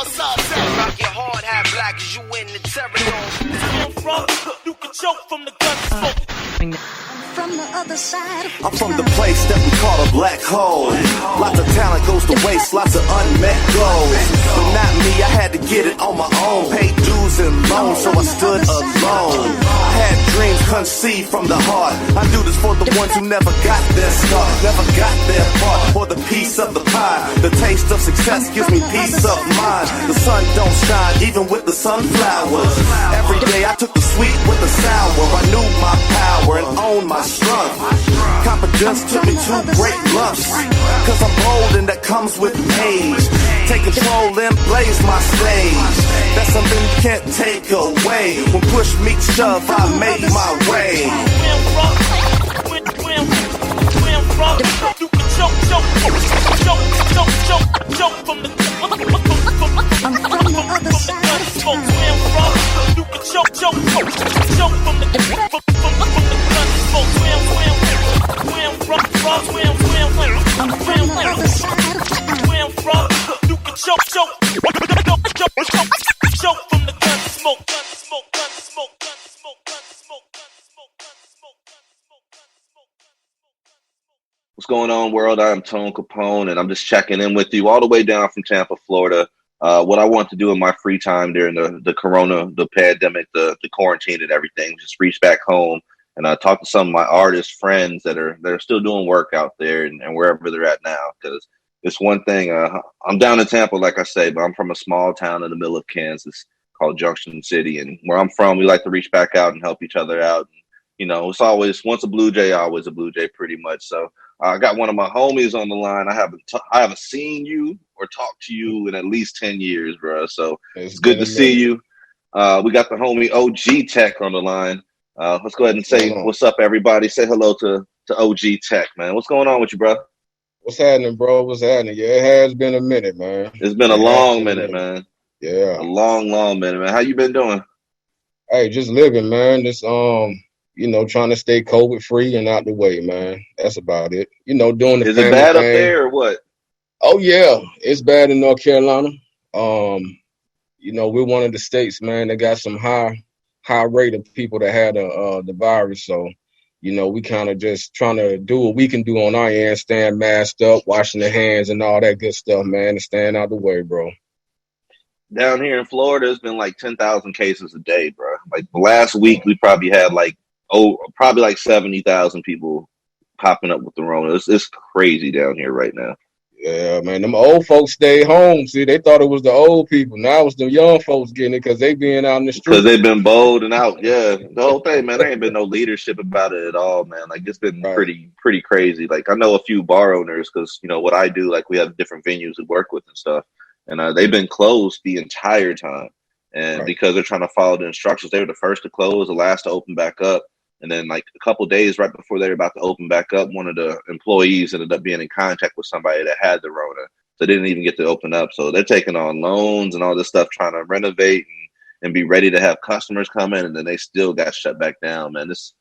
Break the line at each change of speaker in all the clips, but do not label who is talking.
Rock your hard, half black as you in the terror. You can choke from the gun smoke.
From the other side.
I'm from the place that we call a black hole. Lots of talent goes to waste, lots of unmet goals. But not me, I had to get it on my own. Paid dues and loans, so I stood alone. I had dreams conceived from the heart. I do this for the ones who never got their start, never got their part. For the piece of the pie, the taste of success gives me peace of mind. The sun don't shine even with the sunflowers. Every day I took the sweet with the sour. I knew my power and owned my strength. Confidence took me to great lumps. Cause I'm bold and that comes with age. Take control and blaze my stage. That's something you can't take away. When push meets shove, I made my way. You can choke from the
I'm from the other side.
You can choke from the gun smoke. Where I'm from, you can choke from the gun smoke.
What's going on, world? I'm Tone Capone, and I'm just checking in with you all the way down from Tampa, Florida. What I want to do in my free time during the corona, the pandemic, the quarantine and everything, just reach back home and talk to some of my artist friends that are still doing work out there and wherever they're at now. Because it's one thing, I'm down in Tampa, like I say, but I'm from a small town in the middle of Kansas called Junction City. And where I'm from, we like to reach back out and help each other out. And, you know, it's always once a Blue Jay, always a Blue Jay pretty much. So I got one of my homies on the line. I haven't seen you or talked to you in at least 10 years, bro. So it's good to see you. We got the homie OG Tech on the line. Let's go ahead and say what's up, everybody. Say hello to OG Tech, man. What's going on with you, bro?
What's happening, bro? What's happening? Yeah, it has been a minute, man.
It's been a long minute, man.
Yeah.
A long minute, man. How you been doing?
Hey, just living, man. Just trying to stay COVID free and out the way, man. That's about it. You know, doing the
Is it bad up there or what?
Oh yeah, it's bad in North Carolina. We're one of the states, man, that got some high rate of people that had the virus. So, we kind of just trying to do what we can do on our end, staying masked up, washing the hands and all that good stuff, man, and staying out the way, bro.
Down here in Florida, it's been like 10,000 cases a day, bro. Like last week, we probably had like 70,000 people popping up with the Rona. It's crazy down here right now.
Yeah, man. Them old folks stayed home. See, they thought it was the old people. Now it's the young folks getting it because they being out in the street.
Because they've been bold and out. Yeah, the whole thing, man. There ain't been no leadership about it at all, man. Like it's been pretty crazy. Like I know a few bar owners because what I do. Like we have different venues to work with and stuff, and they've been closed the entire time. And because they're trying to follow the instructions, they were the first to close, the last to open back up. And then like a couple days right before they were about to open back up, one of the employees ended up being in contact with somebody that had the Rona. So they didn't even get to open up. So they're taking on loans and all this stuff, trying to renovate and be ready to have customers come in. And then they still got shut back down, man. It's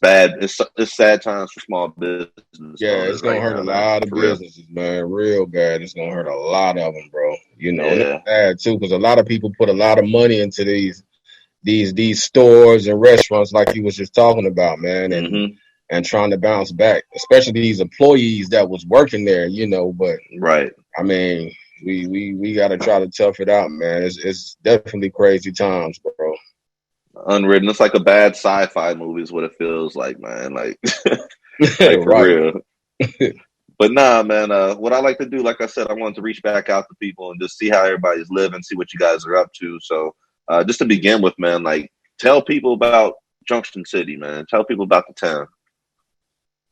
bad. It's sad times for small business.
Yeah, it's going to hurt a lot of businesses, man. Real bad. It's going to hurt a lot of them, bro. And it's bad too because a lot of people put a lot of money into these stores and restaurants like you was just talking about, man, and trying to bounce back, especially these employees that was working there, but I mean, we got to try to tough it out, man. It's definitely crazy times, bro.
Unwritten. It's like a bad sci-fi movie is what it feels like, man. Like, like for real. But nah, man, what I like to do, like I said, I wanted to reach back out to people and just see how everybody's living, see what you guys are up to. So just to begin with, man, like tell people about Junction City, man. Tell people about the town.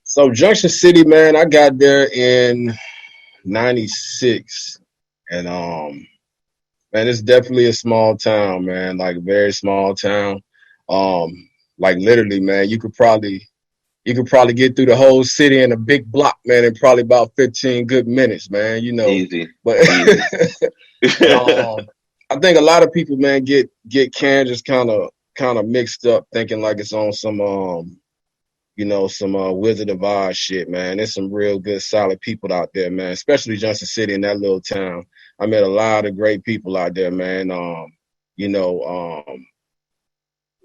So Junction City, man, I got there in 96. And man, it's definitely a small town, man, like a very small town. Like literally, man, you could probably get through the whole city in a big block, man, in probably about 15 good minutes, man,
Easy.
But I think a lot of people, man, get Kansas kind of mixed up, thinking like it's on some Wizard of Oz shit, man. There's some real good, solid people out there, man, especially Junction City in that little town. I met a lot of great people out there, man.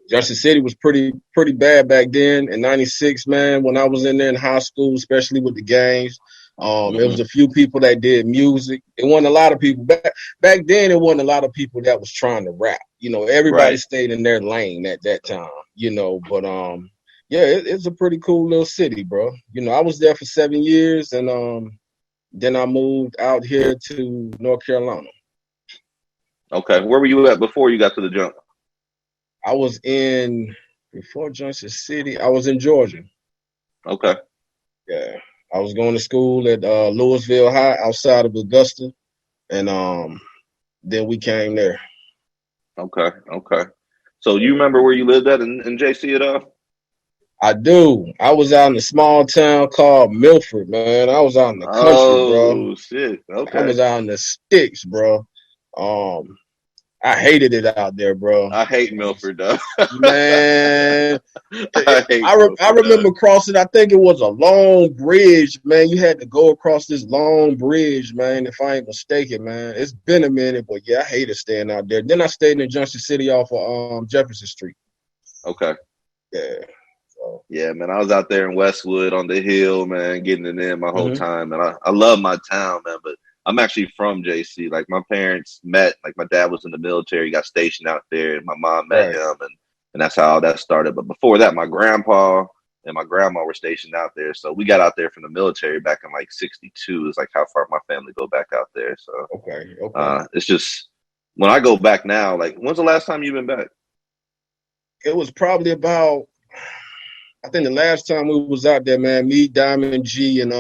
Junction City was pretty bad back then in '96, man. When I was in there in high school, especially with the gangs, it was a few people that did music. It wasn't a lot of people back then. It wasn't a lot of people that was trying to rap. Everybody stayed in their lane at that time. But yeah, it's a pretty cool little city, bro. I was there for 7 years, and then I moved out here to North Carolina.
Okay, where were you at before you got to the jump?
I was before Junction City, I was in Georgia.
Okay.
Yeah. I was going to school at Louisville High outside of Augusta, and then we came there.
Okay. So you remember where you lived at in JC at all?
I do. I was out in a small town called Milford, man. I was out in the country, bro.
Oh, shit. Okay.
I was out in the sticks, bro. I hated it out there, bro.
I hate Milford, though.
Man,
I
remember crossing. I think it was a long bridge, man. You had to go across this long bridge, man. If I ain't mistaken, man. It's been a minute, but yeah, I hated staying out there. Then I stayed in Junction City off of Jefferson Street.
Okay.
Yeah.
Yeah, man. I was out there in Westwood on the hill, man, getting it in my whole time, and I love my town, man. But I'm actually from JC. Like, my parents met. Like, my dad was in the military, got stationed out there, and my mom met him, and that's how all that started. But before that, my grandpa and my grandma were stationed out there. So we got out there from the military back in like '62. Is like how far my family go back out there. So
okay.
It's just when I go back now. Like, when's the last time you've been back?
It was probably about. I think the last time we was out there, man, me, Diamond G, and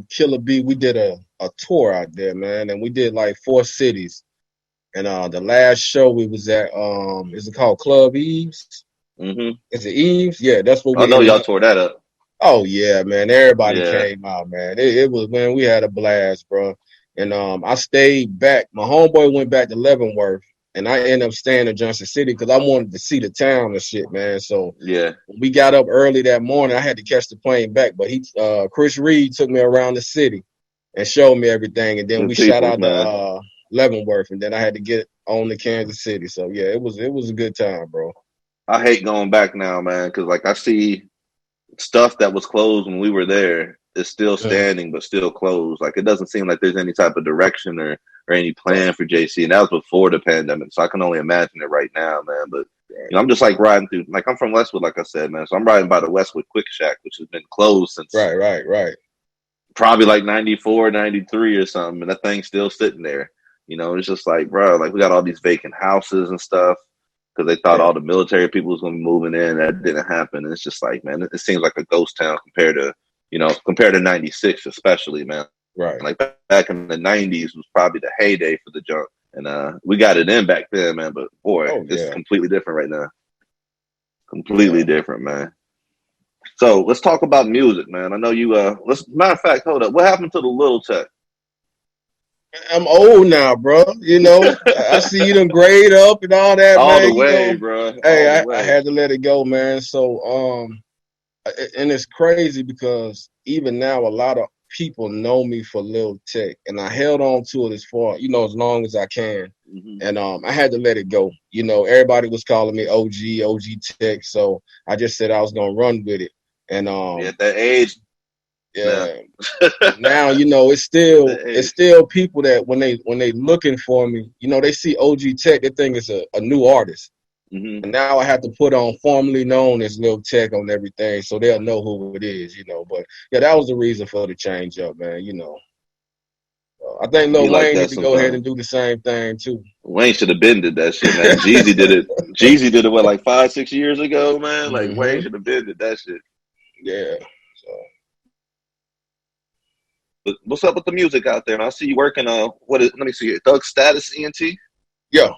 Killer B, we did a tour out there, man, and we did like 4 cities. And the last show we was at, is it called Club Eves? Is it Eves? Yeah, that's what we.
I know y'all tore that up.
Oh yeah, man, everybody came out, man. It was, man, we had a blast, bro. And I stayed back. My homeboy went back to Leavenworth. And I ended up staying in Junction City because I wanted to see the town and shit, man. So when we got up early that morning, I had to catch the plane back. But Chris Reed took me around the city and showed me everything. And then we shot out to Leavenworth, and then I had to get on to Kansas City. So yeah, it was a good time, bro.
I hate going back now, man, because like I see stuff that was closed when we were there is still standing but still closed. Like, it doesn't seem like there's any type of direction or any plan for JC, and that was before the pandemic, so I can only imagine it right now, man. But I'm just like riding through, like, I'm from Westwood, like I said, man, so I'm riding by the Westwood Quick Shack, which has been closed since
right
probably like 94, 93 or something, and that thing's still sitting there. It's just like, bro, like, we got all these vacant houses and stuff because they thought all the military people was going to be moving in. That didn't happen. And it's just like, man, it seems like a ghost town compared to 96, especially, man.
Right.
Like, back in the 90s was probably the heyday for the junk. And we got it in back then, man. But, boy, it's completely different right now. Completely different, man. So let's talk about music, man. I know you, matter of fact, hold up. What happened to the Little Tech?
I'm old now, bro. I see you done grade up and all that,
all
man.
The way, bro.
Hey, I had to let it go, man. So, and it's crazy because even now, a lot of people know me for Lil Tech, and I held on to it as long as I can. And I had to let it go. Everybody was calling me OG Tech, so I just said I was gonna run with it. And
at that age,
now it's still people that when they looking for me, they see OG Tech, they think it's a new artist. And now I have to put on formerly known as Lil Tech on everything, so they'll know who it is, But yeah, that was the reason for the change up, man. I think Lil Wayne need to go ahead and do the same thing too.
Wayne should have been did that shit, man. Jeezy did it. Jeezy did it what, like 5-6 years ago, man. Like Wayne should have been did that shit.
Yeah.
But what's up with the music out there? I see you working on let me see it. Thug Status ENT.
Yeah.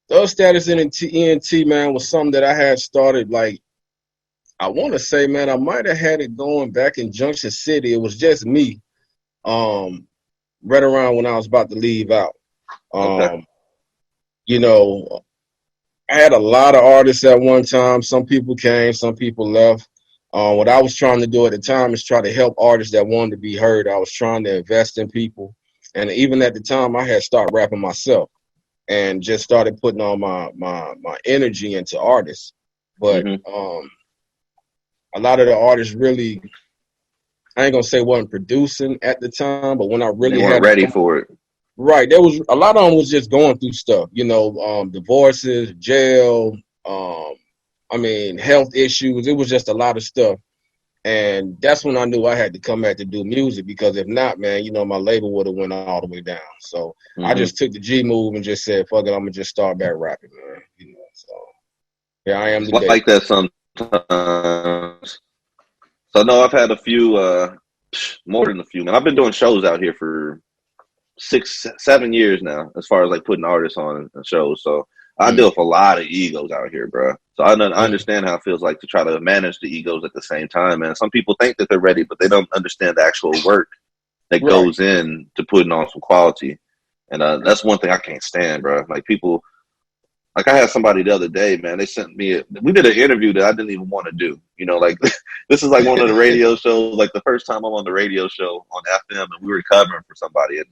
Thug Status ENT, man, was something that I had started, like, I want to say, man, I might have had it going back in Junction City. It was just me, right around when I was about to leave out. I had a lot of artists at one time. Some people came, some people left. What I was trying to do at the time is try to help artists that wanted to be heard. I was trying to invest in people. And even at the time, I had started rapping myself and just started putting all my energy into artists. But a lot of the artists really, I ain't gonna say wasn't producing at the time, but when I really
they weren't ready for it.
Right, there was a lot of them was just going through stuff, divorces, jail, health issues. It was just a lot of stuff. And that's when I knew I had to come back to do music, because if not, man, my label would have went all the way down. So I just took the G move and just said, fuck it, I'm gonna just start back rapping, man. So here I am today.
Like that sometimes. So no, I've had a few, more than a few, man. I've been doing shows out here for 6-7 years now, as far as like putting artists on shows. So I deal with a lot of egos out here, bro. So I understand how it feels like to try to manage the egos at the same time, man. Some people think that they're ready, but they don't understand the actual work that goes in to putting on some quality. And that's one thing I can't stand, bro. Like people, like I had somebody the other day, man, they sent me, we did an interview that I didn't even want to do. Like this is like one of the radio shows, like the first time I'm on the radio show on FM, and we were covering for somebody, and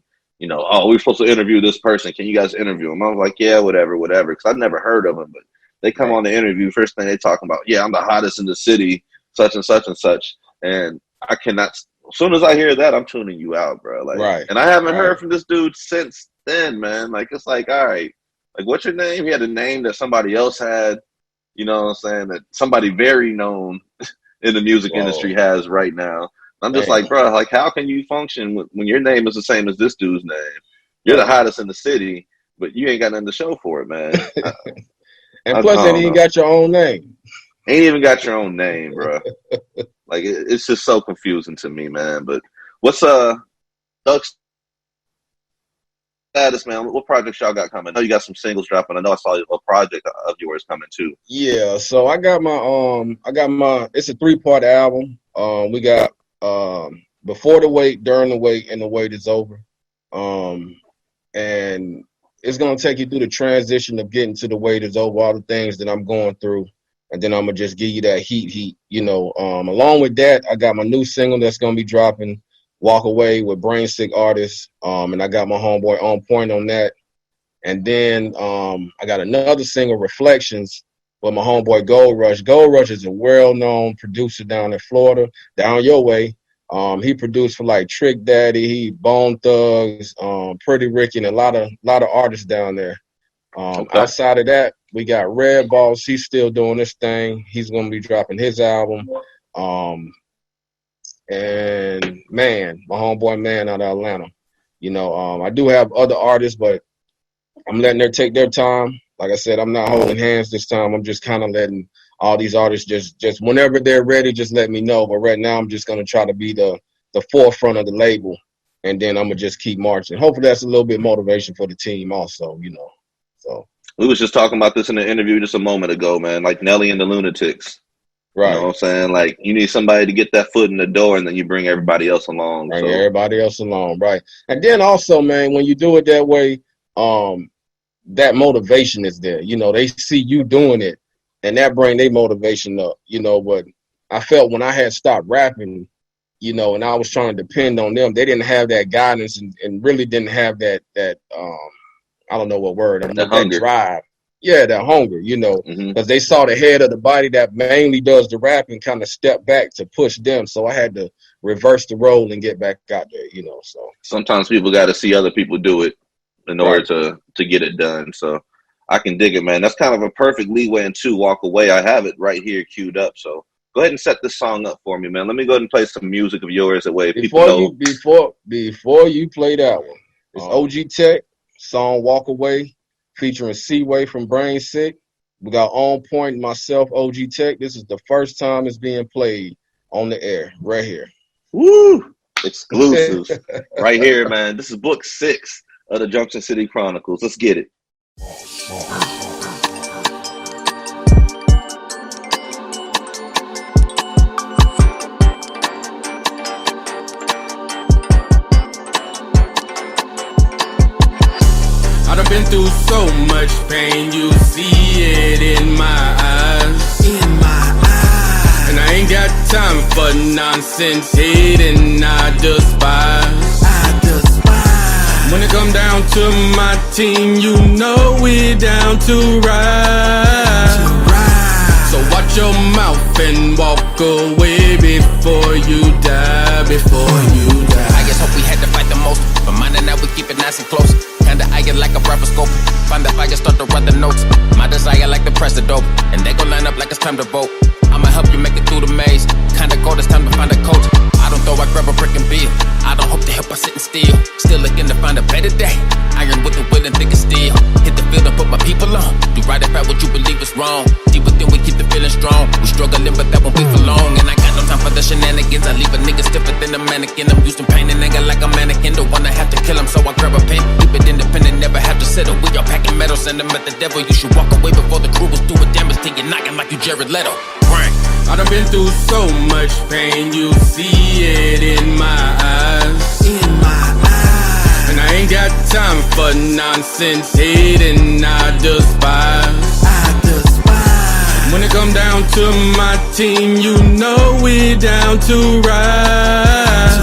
oh, we were supposed to interview this person. Can you guys interview him? I was like, yeah, whatever. Because I'd never heard of him, but they come on the interview. First thing they talking about, yeah, I'm the hottest in the city, such and such and such. And I cannot, as soon as I hear that, I'm tuning you out, bro. Like, and I haven't heard from this dude since then, man. Like, it's like, all right, like, what's your name? He had a name that somebody else had, you know what I'm saying, that somebody very known in the music industry has right now. I'm just like, bro, like, how can you function when your name is the same as this dude's name? You're the hottest in the city, but you ain't got nothing to show for it, man.
And plus, ain't even got your own name.
Ain't even got your own name, bro. Like, it's just so confusing to me, man. But what's Doug's status, man? What projects y'all got coming? I know you got some singles dropping. I know I saw a project of yours coming too. Yeah,
so I got my it's a 3-part album. We got Before the Wait, During the Wait, and The Wait Is Over. And it's going to take you through the transition of getting to The Wait Is Over, all the things that I'm going through. And then I'm going to just give you that heat. Along with that, I got my new single that's going to be dropping, Walk Away, with Brain Sick artists. And I got my homeboy On Point on that. And then I got another single, Reflections, with my homeboy Gold Rush. Gold Rush is a well-known producer down in Florida, down your way. He produced for like Trick Daddy, Bone Thugs, Pretty Ricky, and a lot of artists down there. Outside of that, we got Red Boss. He's still doing this thing. He's going to be dropping his album. And Man, my homeboy Man out of Atlanta. I do have other artists, but I'm letting them take their time. Like I said, I'm not holding hands this time. I'm just kind of letting all these artists just whenever they're ready, just let me know. But right now, I'm just going to try to be the forefront of the label, and then I'm going to just keep marching. Hopefully that's a little bit motivation for the team also, So
we was just talking about this in the interview just a moment ago, man, like Nelly and the Lunatics. Right. You know what I'm saying? Like, you need somebody to get that foot in the door, and then you bring everybody else along.
Everybody else along, right. And then also, man, when you do it that way, that motivation is there. They see you doing it, and that bring their motivation up, But I felt when I had stopped rapping, and I was trying to depend on them, they didn't have that guidance and really didn't have that I don't know what word, that drive. Yeah, that hunger, because they saw the head of the body that mainly does the rapping kind of step back to push them. So I had to reverse the role and get back out there, So
sometimes people got to see other people do it in order to get it done. So I can dig it, man. That's kind of a perfect leeway into Walk Away. I have it right here queued up. So go ahead and set this song up for me, man. Let me go ahead and play some music of yours that way people know.
Before you play that one, it's OG Tech, song Walk Away, featuring Seaway from Brain Sick. We got On Point, myself, OG Tech. This is the first time it's being played on the air, right here.
Woo! Exclusive. Right here, man. This is book 6 of the Junction City Chronicles. Let's get it.
I done been through so much pain, you see it in my eyes. And I ain't got time for nonsense, hating I despise. When it come down to my team, you know we're down to ride. So watch your mouth and walk away before you die, I just hope we had to fight the most, but mine and now we keep it nice and close. Kinda eye it like a rifle find the fire, start to run the notes. My desire like to press the dope, and they gon' line up like it's time to vote. I'ma help you make it through the maze. Kinda cold, it's time to find a coach. I don't throw, I grab a brick and beer. I don't hope to help, I sit and steal. Still looking to find a better day. Iron with the will and thick as steel. Hit the field and put my people on. Do right if what you believe is wrong. Deep within, we keep the feeling strong. We struggling, but that won't be for long. And I got no time for the shenanigans. I leave a nigga stiffer than a mannequin. I'm using pain and anger like a mannequin. Don't wanna have to kill him, so I grab a pen. Keep it independent, never have to settle. We are packing metal, send them at the devil. You should walk away before the crew was doing damage to you, knocking like you Jared Leto. I done been through so much pain, you see it in my eyes. And I ain't got time for nonsense, hating, I despise. When it come down to my team, you know we're down to ride.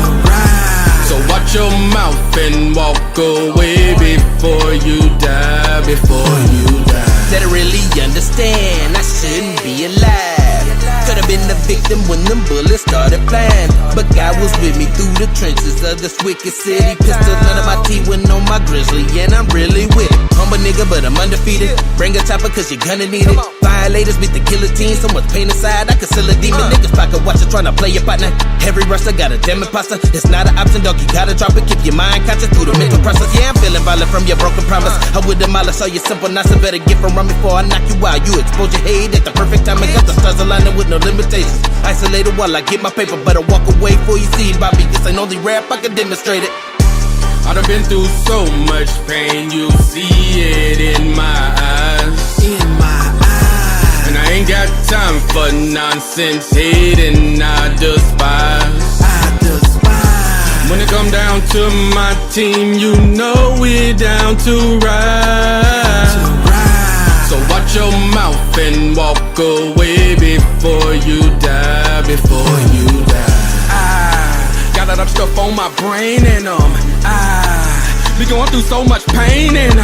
So watch your mouth and walk away before you die,
Said I really understand, I shouldn't be alive. Could've been the victim when them bullets started flying, but God was with me through the trenches of this wicked city. Pistol under my teeth, went on my grizzly, and I'm really with it. Humble nigga, but I'm undefeated. Bring a chopper, cause you're gonna need it. Violators beat the killer team, so much pain inside, I conceal a demon. Niggas pocket watcher tryna play your partner. Every wrestler got a damn imposter. It's not an option, dog, you gotta drop it. Keep your mind conscious through the mental process. Yeah, I'm feeling violent from your broken promise. I would demolish all your simple knots, so better get from run before I knock you out. You expose your hate at the perfect time, and got the stars aligning with no limitations. Isolated while I get my paper, better walk away before you see it, Bobby. This ain't only rap, I can demonstrate it.
I done been through so much pain, you see it in my eyes. And I ain't got time for nonsense, hating, I despise. When it come down to my team, you know we're down to ride. So watch your mouth and walk away before you die, Got a lot of stuff on my brain and be going through so much pain and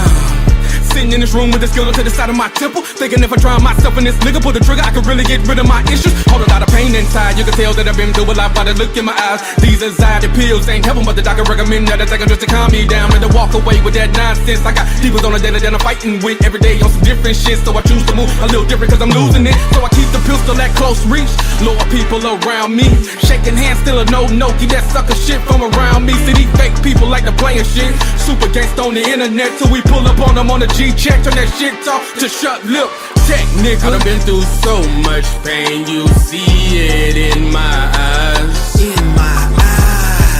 sitting in this room with the skill to the side of my temple, thinking if I drown myself in this nigga, pull the trigger, I could really get rid of my issues. Hold a lot of pain inside, you can tell that I've been through a lot by the look in my eyes. These anxiety pills ain't helping, but the doctor recommend that I take them just to calm me down and to walk away with that nonsense. I got demons on the daily that I'm fighting with every day on some different shit, so I choose to move a little different cause I'm losing it. So I keep the pistol at close reach, lower people around me, shaking hands, still a no-no, keep that sucker shit from around me. See these fake people like to playing shit, super gangsta on the internet till we pull up on them on the G-check, turn that shit talk to shut lip tech, nigga. I done been through so much pain, you see it in my eyes.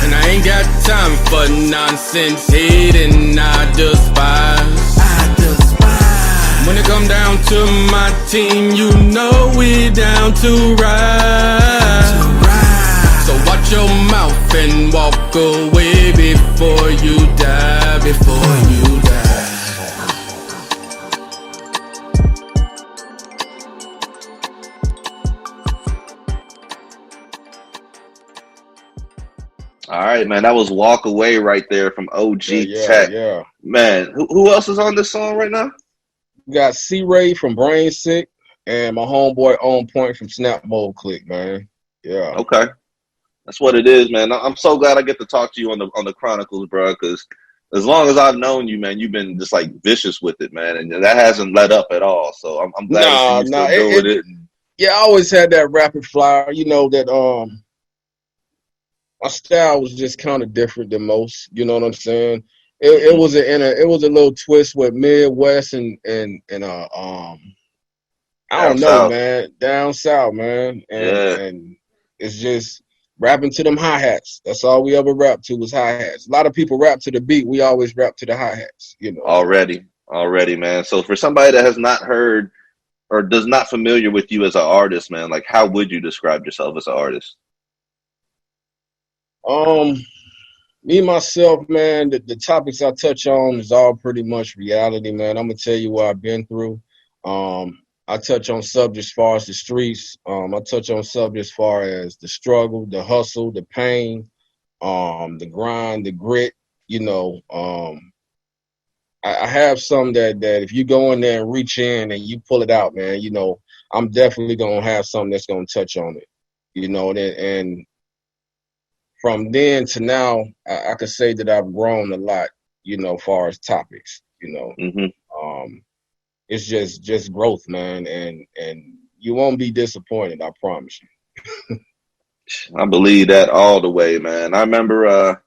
And I ain't got time for nonsense, hating, I despise. When it come down to my team, you know we're down to ride. So watch your mouth and walk away before you die,
All right, man. That was Walk Away right there from OG Tech.
Yeah.
Man, who else is on this song right now?
We got C-Ray from Brain Sick and my homeboy On Point from Snap Mode Click, man. Yeah.
Okay. That's what it is, man. I'm so glad I get to talk to you on the Chronicles, bro, because as long as I've known you, man, you've been just like vicious with it, man, and that hasn't let up at all. So I'm glad to see you still doing it.
Yeah, I always had that rapid fire, you know, that my style was just kind of different than most. You know what I'm saying? It was a little twist with Midwest and I don't know, man, down south, man, and it's just rapping to them hi-hats. That's all we ever rap to was hi-hats. A lot of people rap to the beat. We always rap to the hi-hats, you know. Already,
man. So for somebody that has not heard or does not familiar with you as an artist, man, like how would you describe yourself as an artist?
Me, myself, man, the topics I touch on is all pretty much reality, man. I'm going to tell you what I've been through. I touch on subjects as far as the streets. I touch on subjects as far as the struggle, the hustle, the pain, the grind, the grit. you know, I have some that if you go in there and reach in and you pull it out, man, you know, I'm definitely gonna have something that's gonna touch on it, you know, and from then to now, I could say that I've grown a lot, you know, as far as topics, you know. It's just growth, man, and you won't be disappointed, I promise you.
I believe that all the way, man. I remember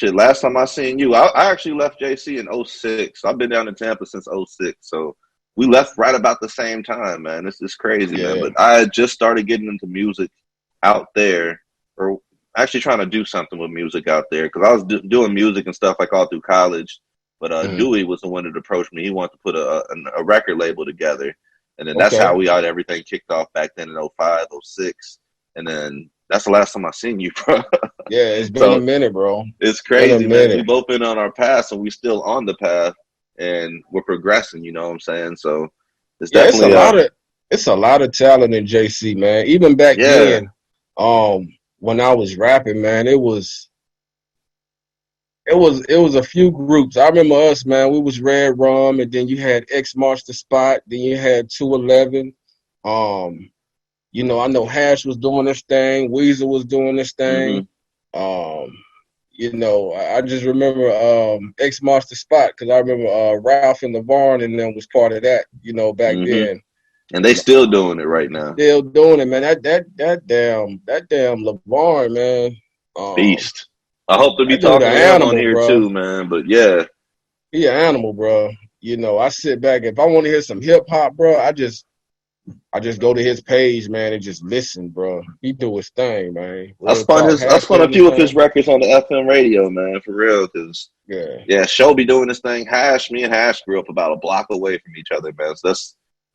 last time I seen you, I actually left JC in '06. I've been down in Tampa since '06, so we left right about the same time, man. It's crazy, man. But I had just started getting into music out there, or actually trying to do something with music out there, because I was doing music and stuff like all through college. But Dewey was the one that approached me. He wanted to put a record label together, and then that's how we got everything kicked off back then in '05, '06, and then that's the last time I seen you, bro.
Yeah, it's been a minute, bro.
It's crazy, man. We both been on our path, and we still on the path, and we're progressing. You know what I'm saying? So it's definitely
it's a lot of talent in JC, man. Even back then, when I was rapping, man, it was a few groups. I remember us, man. We was Red Rum, and then you had X March the Spot. Then you had 211. You know, I know Hash was doing this thing. Weezer was doing this thing. You know, I just remember X March the Spot, because I remember Ralph and LeVarn and them was part of that, you know, back then.
And they still doing it right now.
Still doing it, man. That damn LeVarn, man.
Beast. I hope to be talking to him on here too, man. But yeah.
He an animal, bro. You know, I sit back. If I want to hear some hip hop, bro, I just go to his page, man, and just listen, bro. He do his thing, man.
I spun a few of his records on the FM radio, man, for real. Cause Show be doing this thing. Me and Hash grew up about a block away from each other, man. So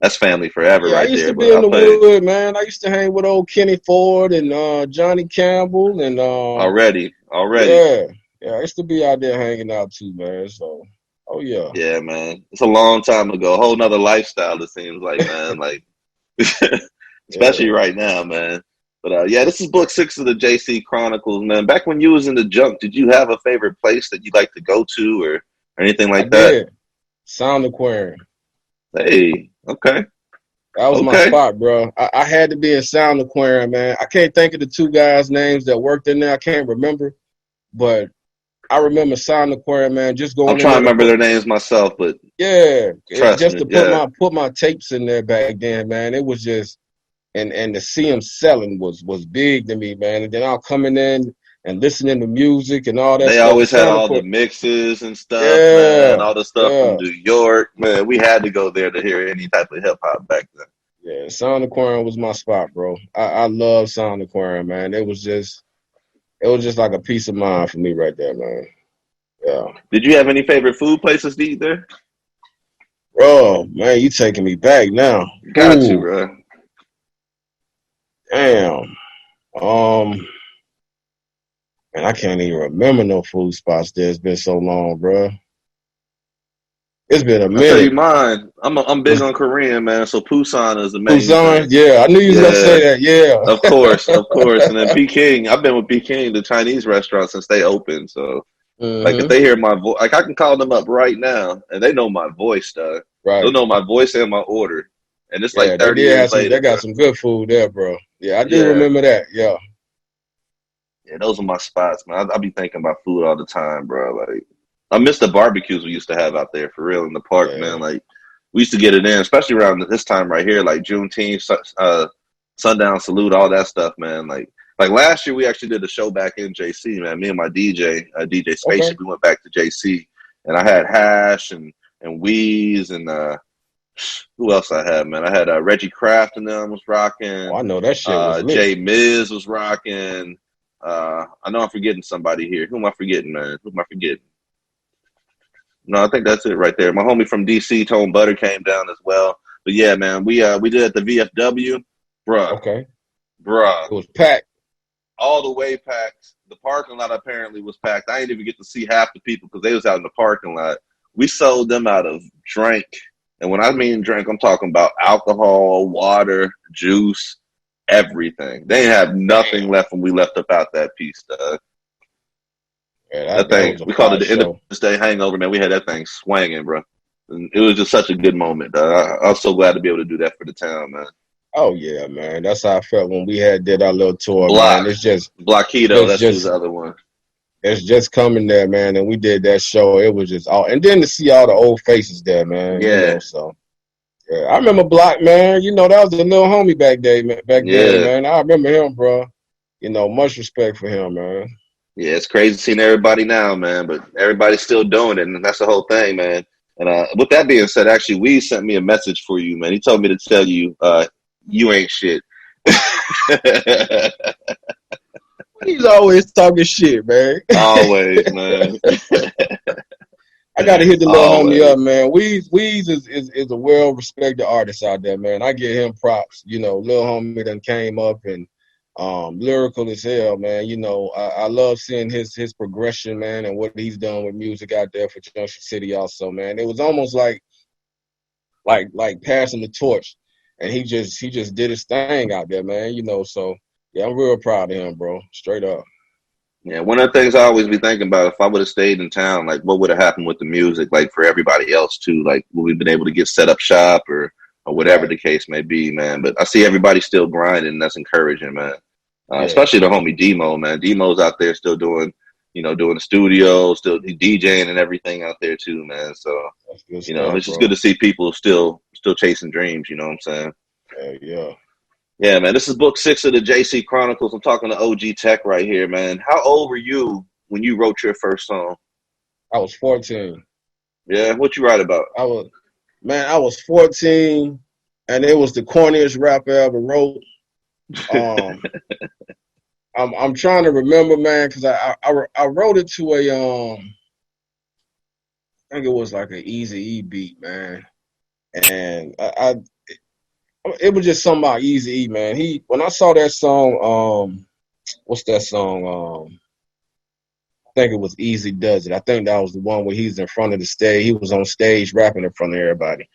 that's family forever, right there. I used to be in the wood,
man. I used to hang with old Kenny Ford and Johnny Campbell and
already.
Yeah. I used to be out there hanging out too, man. So,
yeah, man. It's a long time ago. A whole nother lifestyle. It seems like, man, like. Especially right now, man. But this is book 6 of the JC Chronicles, man. Back when you was in the junk, did you have a favorite place that you like to go to or anything like that?
Did. Sound Aquarium.
Hey, okay.
That was my spot, bro. I had to be in Sound Aquarium, man. I can't think of the two guys' names that worked in there. I can't remember, but I remember Sound Aquarium, man. Just going.
I'm trying to remember their names myself, but
just to put my tapes in there back then, man. It was just and to see them selling was big to me, man. And then I'll coming in and listening to music and all that.
They always had all the mixes and stuff, man. All the stuff from New York, man. We had to go there to hear any type of hip hop back then.
Yeah, Sound Aquarium was my spot, bro. I love Sound Aquarium, man. It was just like a peace of mind for me right there, man. Yeah.
Did you have any favorite food places to eat there?
Bro, man, you taking me back now.
Got to, bro.
Damn. Man, I can't even remember no food spots there. It's been so long, bro. It's been a minute.
I'll tell you mine. I'm big on Korean, man. So Busan is the main
Busan, yeah. I knew you was gonna say that. Yeah.
Of course. And then Peking. I've been with Peking, the Chinese restaurant, since they opened. So like if they hear my voice, like I can call them up right now, and they know my voice, dog.
Right.
They'll know my voice and my order, and it's like 30 years later.
They got some good food there, bro. Yeah, I do remember that. Yeah.
Yeah, those are my spots, man. I be thinking about food all the time, bro. Like. I miss the barbecues we used to have out there, for real, in the park, man. Like, we used to get it in, especially around this time right here, like Juneteenth, Sundown Salute, all that stuff, man. Like last year, we actually did a show back in JC, man. Me and my DJ Spaceship, we went back to JC, and I had Hash and Weeze and who else I had, man? I had Reggie Kraft and them was rocking.
Oh, I know that shit was lit.
Jay Miz was rocking. I know I'm forgetting somebody here. Who am I forgetting, man? No, I think that's it right there. My homie from DC, Tone Butter, came down as well. But yeah, man, we did at the VFW, bruh.
Okay,
bruh.
It was packed,
all the way packed. The parking lot apparently was packed. I didn't even get to see half the people because they was out in the parking lot. We sold them out of drink, and when I mean drink, I'm talking about alcohol, water, juice, everything. They didn't have nothing left when we left up out that piece, dog.
Yeah,
That
that
thing,
was a
we called
fire
it the
show.
Independence Day hangover, man. We had that thing swanging, bro. And it was just such a good moment. I was so glad to be able to do that for the town, man.
Oh yeah, man. That's how I felt when we did our little tour, man.
Block,
It's just
Blockito,
it's
that's who's
just
the other one.
it's just coming there, man. And we did that show. It was just all, and then to see all the old faces there, man.
Yeah,
So yeah, I remember Block, man. That was the little homie back day, man. Back then,
yeah,
man. I remember him, bro. Much respect for him, man.
yeah. It's crazy seeing everybody now, man, but everybody's still doing it, and that's the whole thing, man. And with that being said, actually, Wee sent me a message for you, man. He told me to tell you, you ain't shit.
He's always talking shit, man.
Always, man.
I gotta hit the little homie
Always.
up, man. Weez is a well respected artist out there, man. I give him props. Little homie done came up and lyrical as hell, man. I love seeing his progression, man, and what he's done with music out there for Junction City also, man. It was almost like passing the torch, and he just did his thing out there, man. So yeah, I'm real proud of him, bro. Straight up.
Yeah, one of the things I always be thinking about, if I would have stayed in town, like what would have happened with the music, like for everybody else too, like would we been able to get set up shop or whatever
Right.
the case may be, man. But I see everybody still grinding, and that's encouraging, man.
Yeah.
Especially the homie Demo, man. Demo's out there still doing the studio, still DJing and everything out there too, man. So
That's good stuff,
it's just
bro.
good to see people still chasing dreams. You know what I'm saying?
Yeah.
Yeah, man. This is book 6 of the JC Chronicles. I'm talking to OG Tech right here, man. How old were you when you wrote your first song?
I was 14.
Yeah, what you write about?
I was 14, and it was the corniest rap I ever wrote. I'm trying to remember, man, because I wrote it to a I think it was like an Eazy-E beat, man, and it was just something about Eazy-E, man. When I saw that song, what's that song? I think it was Easy Does It. I think that was the one where he's in front of the stage. He was on stage rapping in front of everybody.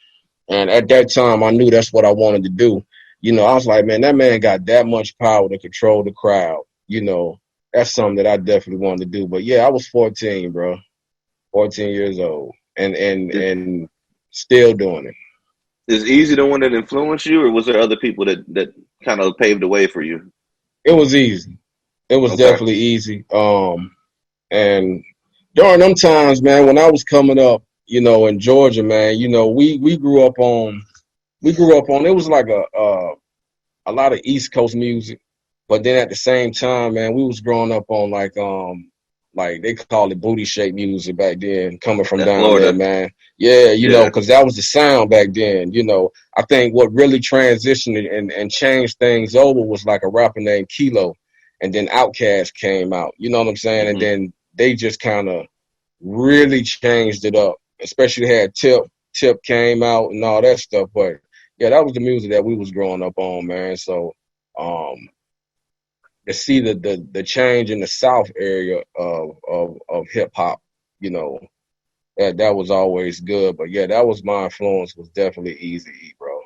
And at that time, I knew that's what I wanted to do. I was like, man, that man got that much power to control the crowd. That's something that I definitely wanted to do. But yeah, I was 14, bro. 14 years old. And still doing it.
Is Easy the one that influenced you, or was there other people that kind of paved the way for you?
It was easy. It was definitely easy. And during them times, man, when I was coming up, in Georgia, man, we grew up on it was like a lot of East Coast music, but then at the same time, man, we was growing up on like they called it booty shake music back then, coming from down
Florida.
there, man. Yeah, because that was the sound back then. I think what really transitioned and changed things over was like a rapper named Kilo, and then Outkast came out. You know what I'm saying?
Mm-hmm.
And then they just kind of really changed it up. Especially had Tip came out and all that stuff. But yeah, that was the music that we was growing up on, man. So to see the change in the South area of hip hop, that was always good. But yeah, that was my influence, was definitely Eazy-E, bro.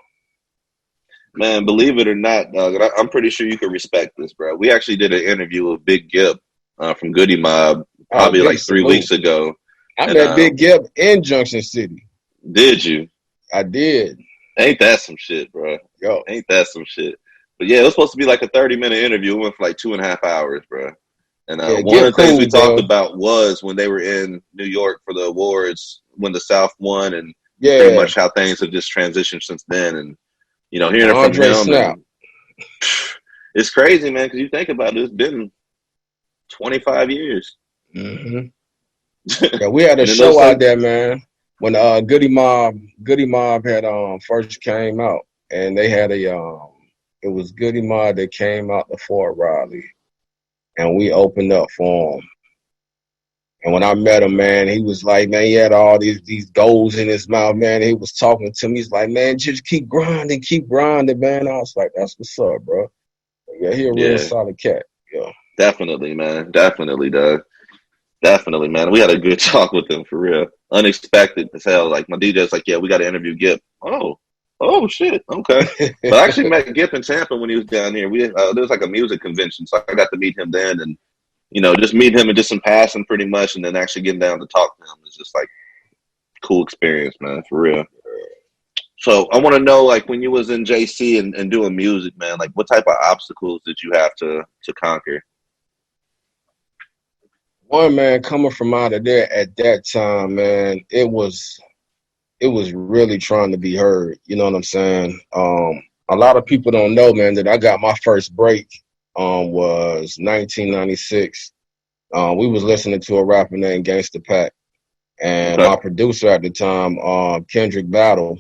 Man, believe it or not, dog, I'm pretty sure you could respect this, bro. We actually did an interview with Big Gip from Goody Mob probably like 3 weeks ago.
I met Big Gip in Junction City.
Did you?
I did.
Ain't that some shit, bro?
Yo.
Ain't that some shit? But yeah, it was supposed to be like a 30-minute interview. It went for like 2.5 hours, bro. And one of the things we talked about was when they were in New York for the awards, when the South won, and pretty much how things have just transitioned since then. And, hearing it from him, and, it's crazy, man, because you think about it, it's been 25 years.
Mm-hmm. Yeah, we had a show out there, man, when Goody Mob had first came out, and they had it was Goody Mob that came out to Fort Riley, and we opened up for him. And when I met him, man, he was like, man, he had all these goals in his mouth, man. He was talking to me. He's like, man, just keep grinding, man. I was like, that's what's up, bro. Yeah, he a real solid cat. Yeah.
Definitely, man. Definitely, Doug. Definitely, man. We had a good talk with him, for real. Unexpected as hell. Like, my DJ's like, yeah, we got to interview Gip. Oh, shit. Okay. But I actually met Gip in Tampa when he was down here. There was like a music convention, so I got to meet him then. And you know, just meeting him and just in passing pretty much, and then actually getting down to talk to him is just like cool experience, man, for real. So I want to know, like, when you was in JC and doing music, man, like, what type of obstacles did you have to conquer?
One, man, coming from out of there at that time, man, it was really trying to be heard. You know what I'm saying? A lot of people don't know, man, that I got my first break was 1996. We was listening to a rapper named Gangsta Pat, and my producer at the time, Kendrick Battle,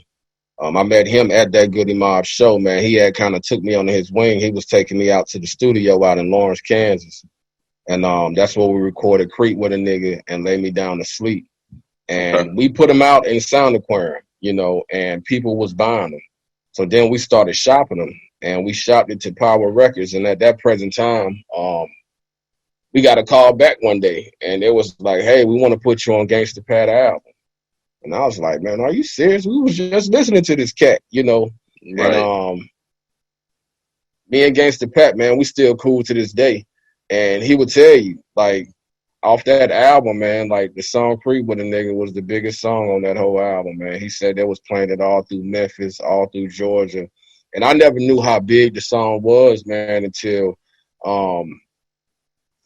I met him at that Goody Mob show, man. He had kind of took me under his wing. He was taking me out to the studio out in Lawrence, Kansas. And that's where we recorded Creep with a Nigga and Lay Me Down to Sleep. And we put them out in Sound Aquarium, you know, and people was buying them. So then we started shopping them, and we shopped it to Power Records. And at that present time, we got a call back one day, and it was like, hey, we want to put you on Gangsta Pat album. And I was like, man, are you serious? We was just listening to this cat, you know. Right. And me and Gangsta Pat, man, we still cool to this day. And he would tell you, like, off that album, man, like, the song Creep with a Nigga was the biggest song on that whole album, man. He said they was playing it all through Memphis, all through Georgia. And I never knew how big the song was, man, until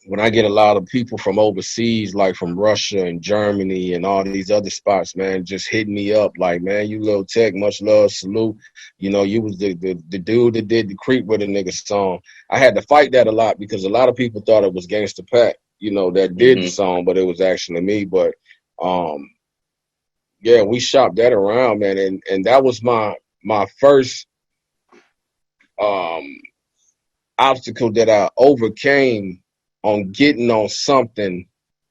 when I get a lot of people from overseas, like from Russia and Germany and all these other spots, man, just hitting me up like, man, you Lil Tech, much love, salute. You know, you was the dude that did the Creep with a Nigga song. I had to fight that a lot because a lot of people thought it was Gangsta Pat, you know, that did the song, but it was actually me. But yeah, we shopped that around, man, and that was my first obstacle that I overcame on getting on something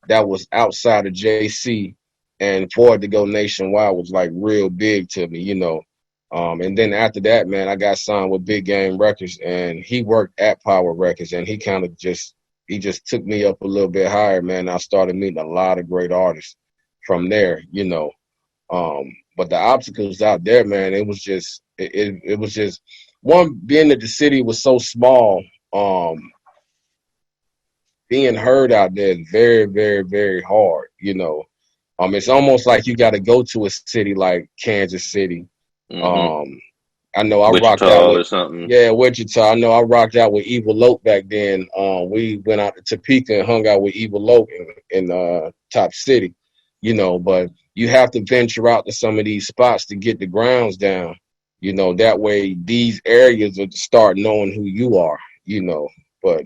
that was outside of JC, and for it to go nationwide was like real big to me, you know. And then after that, man, I got signed with Big Game Records, and he worked at Power Records, and he just took me up a little bit higher, man. I started meeting a lot of great artists from there, you know. But the obstacles out there, man, it was just one, being that the city was so small, being heard out there is very, very, very hard, you know. It's almost like you got to go to a city like Kansas City. I know I rocked out with something. Yeah, Wichita. I know I rocked out with Evil Lope back then. We went out to Topeka and hung out with Evil Lope in Top City, you know. But you have to venture out to some of these spots to get the grounds down, you know. That way, these areas will start knowing who you are, you know. But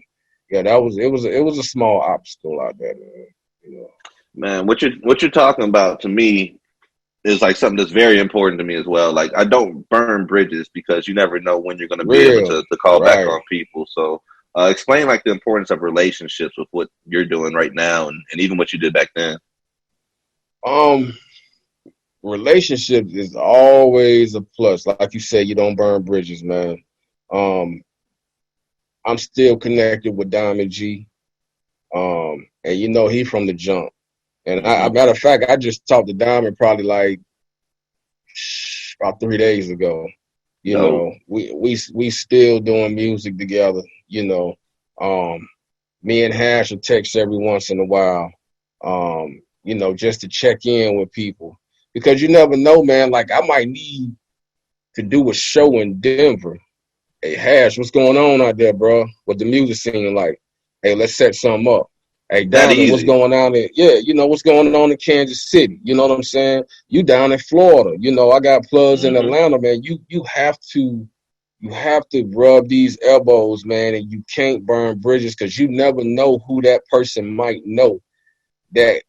yeah, it was a small obstacle out there, man. You know.
Man, what you're talking about to me is like something that's very important to me as well. Like, I don't burn bridges because you never know when you're going to be able to call back on people. So explain like the importance of relationships with what you're doing right now and even what you did back then.
Relationships is always a plus. Like you said, you don't burn bridges, man. I'm still connected with Diamond G. And you know, he from the jump. And matter of fact, I just talked to Diamond probably like about 3 days ago. You know, we still doing music together, you know. Me and Hash will text every once in a while, you know, just to check in with people. Because you never know, man, like I might need to do a show in Denver. Hey, Hash, what's going on out there, bro? What the music scene like? Hey, let's set something up. Hey, Diamond, what's going on in? Yeah, you know what's going on in Kansas City. You know what I'm saying? You down in Florida. You know, I got plugs in Atlanta, man. You have to rub these elbows, man, and you can't burn bridges because you never know who that person might know that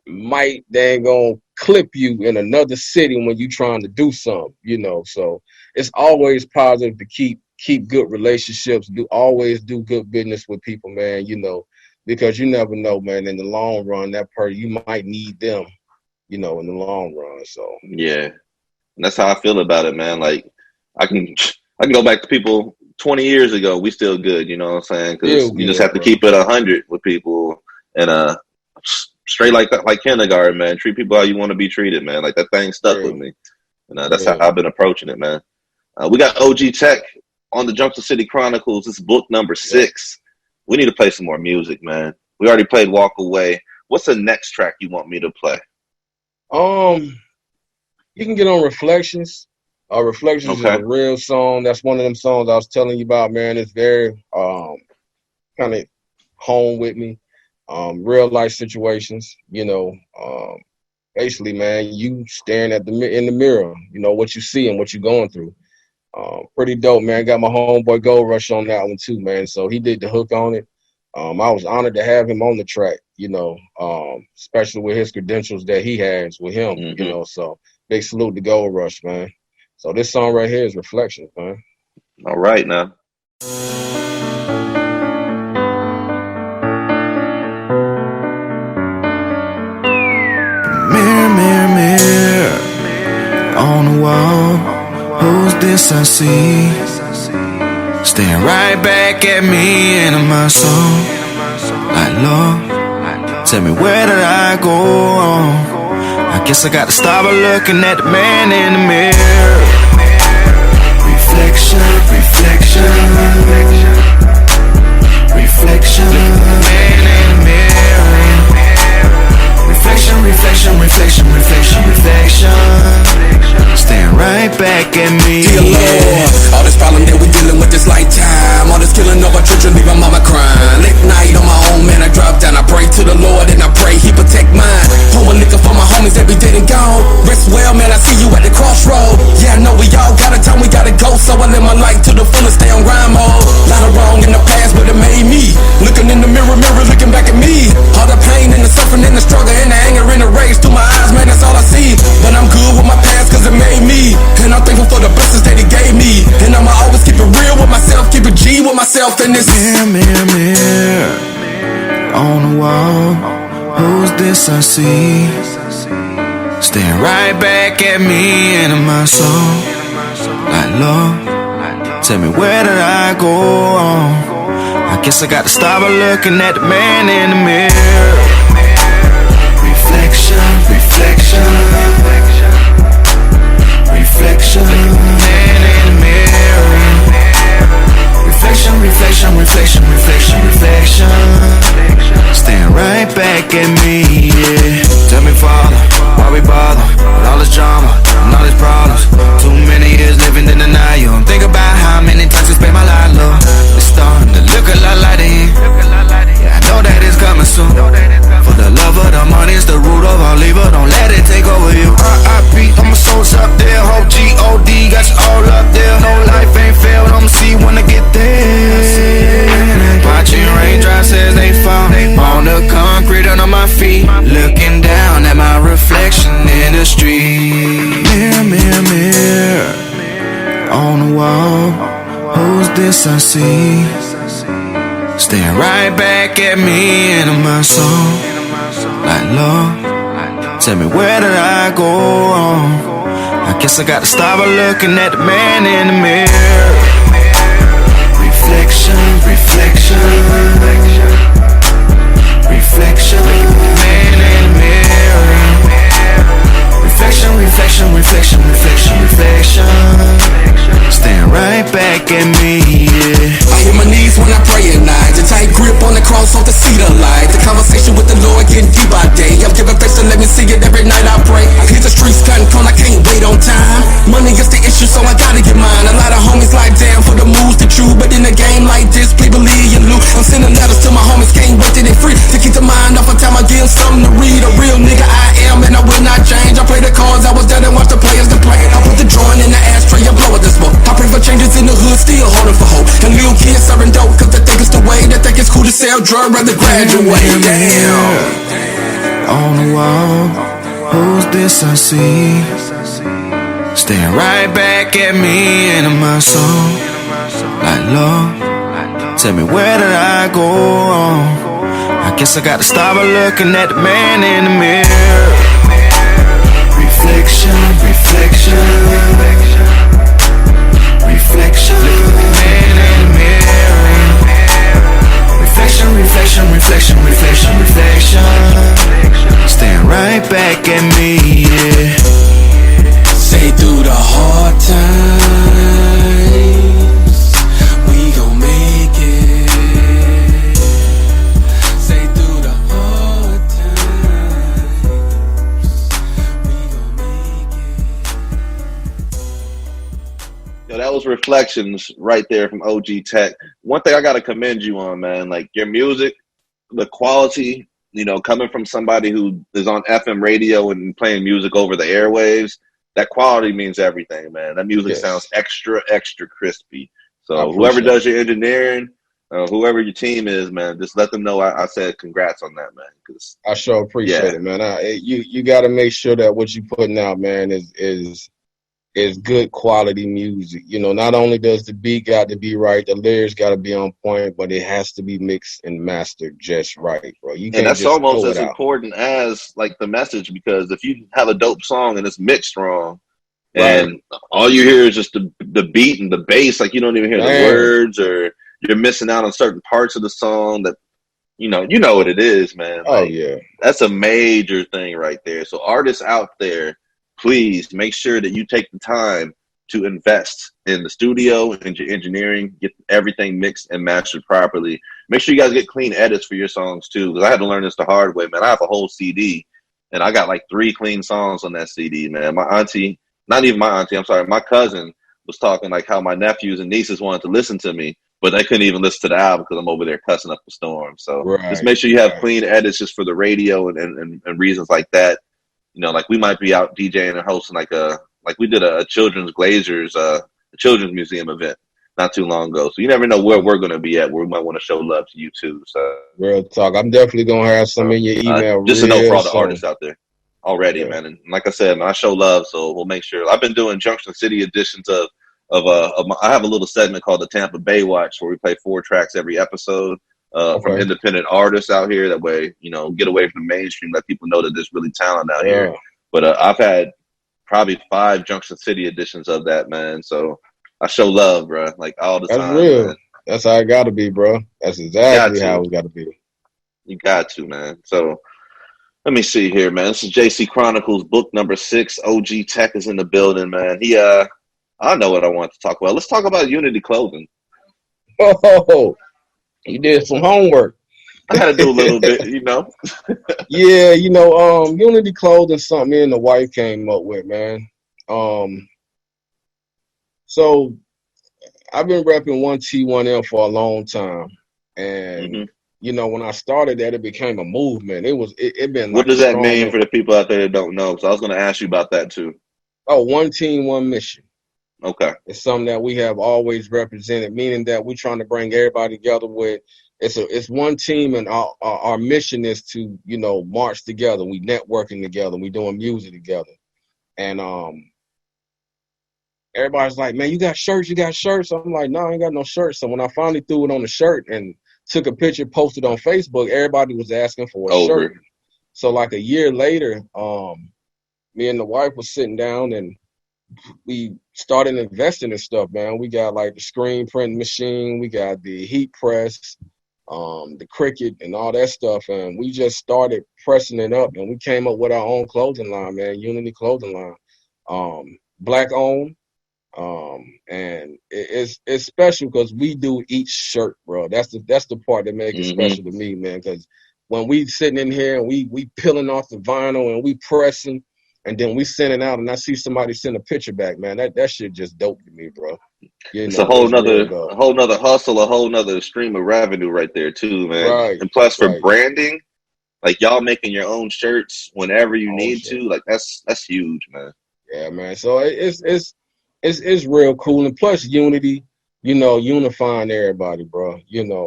might dang gonna clip you in another city when you trying to do something, you know. So it's always positive to keep good relationships, always do good business with people, man, you know, because you never know, man, in the long run, that person, you might need them, you know, in the long run. So
yeah, and that's how I feel about it, man. Like I can go back to people 20 years ago. We still good, you know what I'm saying? Because you just have to keep it 100 with people and straight like kindergarten, man. Treat people how you want to be treated, man. Like that thing stuck with me, and that's how I've been approaching it, man. We got OG Tech on the Junction City Chronicles. This is book number 6. We need to play some more music, man. We already played Walk Away. What's the next track you want me to play?
You can get on Reflections. Reflections is a real song. That's one of them songs I was telling you about, man. It's very kind of home with me. Real life situations, basically, man, you staring at in the mirror, what you see and what you're going through. Pretty dope, man. Got my homeboy Gold Rush on that one too, man. So he did the hook on it. I was honored to have him on the track, especially with his credentials that he has with him, so big salute to Gold Rush, man. So this song right here is Reflections, man.
All right, now.
Mirror, mirror, mirror on the wall, who's this I see? Staring right back at me and in my soul. Like, Lord, tell me where did I go wrong? I guess I got to stop looking at the man in the mirror. Reflection, reflection, reflection, man in the mirror. Reflection, reflection, reflection, reflection, reflection. Staring right back at me.
Dear Lord, all this problem that we dealing with this lifetime, all this killing of our children, leave my mama crying. Late night on my own, man, I drop down. I pray to the Lord and I pray He protect mine. Pour a liquor for my homies that be dead and gone. Rest well, man, I see you at the crossroad. Yeah, I know we all got a time, we gotta go. So I live my life to the fullest, stay on grind mode. Lot of wrong in the past, but it made me. Looking in the mirror, looking back at me. All the pain and the suffering and the struggle and the anger and the rage through my eyes, man, that's all I see. But I'm good with my past cause it made me. And I'm thankful for the blessings that He gave me. And I'ma always keep it real with myself, keep it G with myself in this.
Mirror, mirror, mirror on the wall, who's this I see? Staring right back at me and in my soul. Like, Lord, tell me where did I go wrong? I guess I got to stop looking at the man in the mirror. Reflection, reflection, reflection, man in the mirror. Reflection, reflection, reflection, reflection, reflection. Staring right back at me, yeah. Tell me, Father, why we bother with all this drama and all these problems? Too many years living in denial. Think about how many times we spent my life, Lord. It's starting to look a lot like the end. Yeah, I know that it's coming soon. For the love of the money is the root of all evil. Don't let it take over you. R.I.P. all my souls up there. Hope G.O.D. got you all up there. No life ain't failed. I'ma see when I get there. Watching raindrops as they fall on the concrete under my feet. Looking down at my reflection in the street. Mirror, mirror, mirror on the wall, who's this I see? Staring right back at me and in my soul. Like, Lord, tell me where did I go wrong? I guess I got to stop looking at the man in the mirror. Reflection, reflection, reflection, man in the mirror. Reflection, reflection, reflection, reflection, reflection. Staring right back at me, yeah.
I hit my knees when I pray at night. The tight grip on the cross off the seat of life. The conversation with the Lord getting deep by day. I'm giving thanks to let me see it every night I pray. I hit the streets cutting corn, I can't wait on time. Money is the issue, so I gotta get mine. A lot of homies like damn for the moves to chew. But in a game like this, please believe you lose. I'm sending letters to my homies, can't wait till they free. To keep the mind off of time, I give them something to read. A real nigga I am, and I will not change. I play the cards, I was there and watch the players to play. I put the drawing in the ashtray and blow it the smoke. I pray for changes in the hood, still holding for hope. And little kids serving dope, cause they think it's the way. They think it's cool to sell drugs, rather graduate. Damn.
On the wall, who's this I see? Staring right back at me and in my soul. Like, Lord, tell me where did I go wrong? I guess I got to stop looking at the man in the mirror. Reflection, reflection, reflection, man in the mirror. Reflection, reflection, reflection, reflection, reflection. Staring right back at me, yeah.
Say through the hard times, we gon' make it. Say through
Yo, that was Reflections right there from OG Tech. One thing I got to commend you on, man, like your music, the quality, coming from somebody who is on FM radio and playing music over the airwaves, that quality means everything, man. That music sounds extra, extra crispy. So whoever does your engineering, whoever your team is, man, just let them know I said congrats on that, man. Cause,
I sure appreciate it, man. You got to make sure that what you putting out, man, is good quality music. Not only does the beat got to be right, the lyrics got to be on point, but it has to be mixed and mastered just right, bro. You can't
that's
just
almost
throw
as
it out.
important as like the message, because if you have a dope song and it's mixed wrong,
Right.
and all you hear is just the beat and the bass, like you don't even hear the words, or you're missing out on certain parts of the song that you know what it is, man.
Oh
like,
yeah,
that's a major thing right there. So artists out there, please make sure that you take the time to invest in the studio and your engineering, get everything mixed and mastered properly. Make sure you guys get clean edits for your songs too, because I had to learn this the hard way, man. I have a whole CD, and I got like 3 clean songs on that CD, man. My auntie, not even my auntie, I'm sorry, my cousin was talking like how my nephews and nieces wanted to listen to me, but they couldn't even listen to the album because I'm over there cussing up a storm. So just make sure you have clean edits just for the radio and reasons like that. Like we might be out DJing and hosting like we did a children's Glazers, a children's museum event not too long ago. So you never know where we're going to be at, where we might want to show love to you too. So
real talk. I'm definitely going to have some in your email.
Just a note for all the artists out there already, man. And like I said, man, I show love, so we'll make sure. I've been doing Junction City editions of I have a little segment called the Tampa Bay Watch where we play 4 tracks every episode from independent artists out here. That way, get away from the mainstream, let people know that there's really talent out here. But I've had probably 5 Junction City editions of that, man. So I show love, bro, like all the time.
That's real.
Man.
That's how it got to be, bro. That's exactly how it got to be.
You got to, man. So let me see here, man. This is JC Chronicles, book number 6. OG Tech is in the building, man. I know what I want to talk about. Let's talk about Unity Clothing.
Oh, you did some homework.
I had to do a little bit,
Yeah, Unity Clothing, something me and the wife came up with, man. So I've been repping 1T1M for a long time, and when I started that, it became a movement. It been.
What does that mean for the people out there that don't know? Because I was going to ask you about that too.
Oh, 1 team, 1 mission.
Okay.
It's something that we have always represented, meaning that we're trying to bring everybody together with. It's one team, and our mission is to march together. We networking together. We doing music together, and everybody's like, man, you got shirts? I'm like, no, I ain't got no shirts. So when I finally threw it on the shirt and took a picture, posted on Facebook, everybody was asking for a shirt. So like a year later, me and the wife was sitting down and we started investing in stuff, man. We got like the screen printing machine, we got the heat press, the Cricut and all that stuff, and we just started pressing it up, and we came up with our own clothing line, man. Unity Clothing Line, black owned, and it's special because we do each shirt, bro. That's the part that makes it special to me, man. Because when we sitting in here and we peeling off the vinyl and we pressing, and then we send it out, and I see somebody send a picture back, man. That shit just dope to me, bro.
It's a whole nother hustle, a whole nother stream of revenue right there too, man.
Right.
And plus for branding, like y'all making your own shirts whenever you need to, like that's huge, man.
Yeah, man. So it's real cool, and plus Unity, unifying everybody, bro.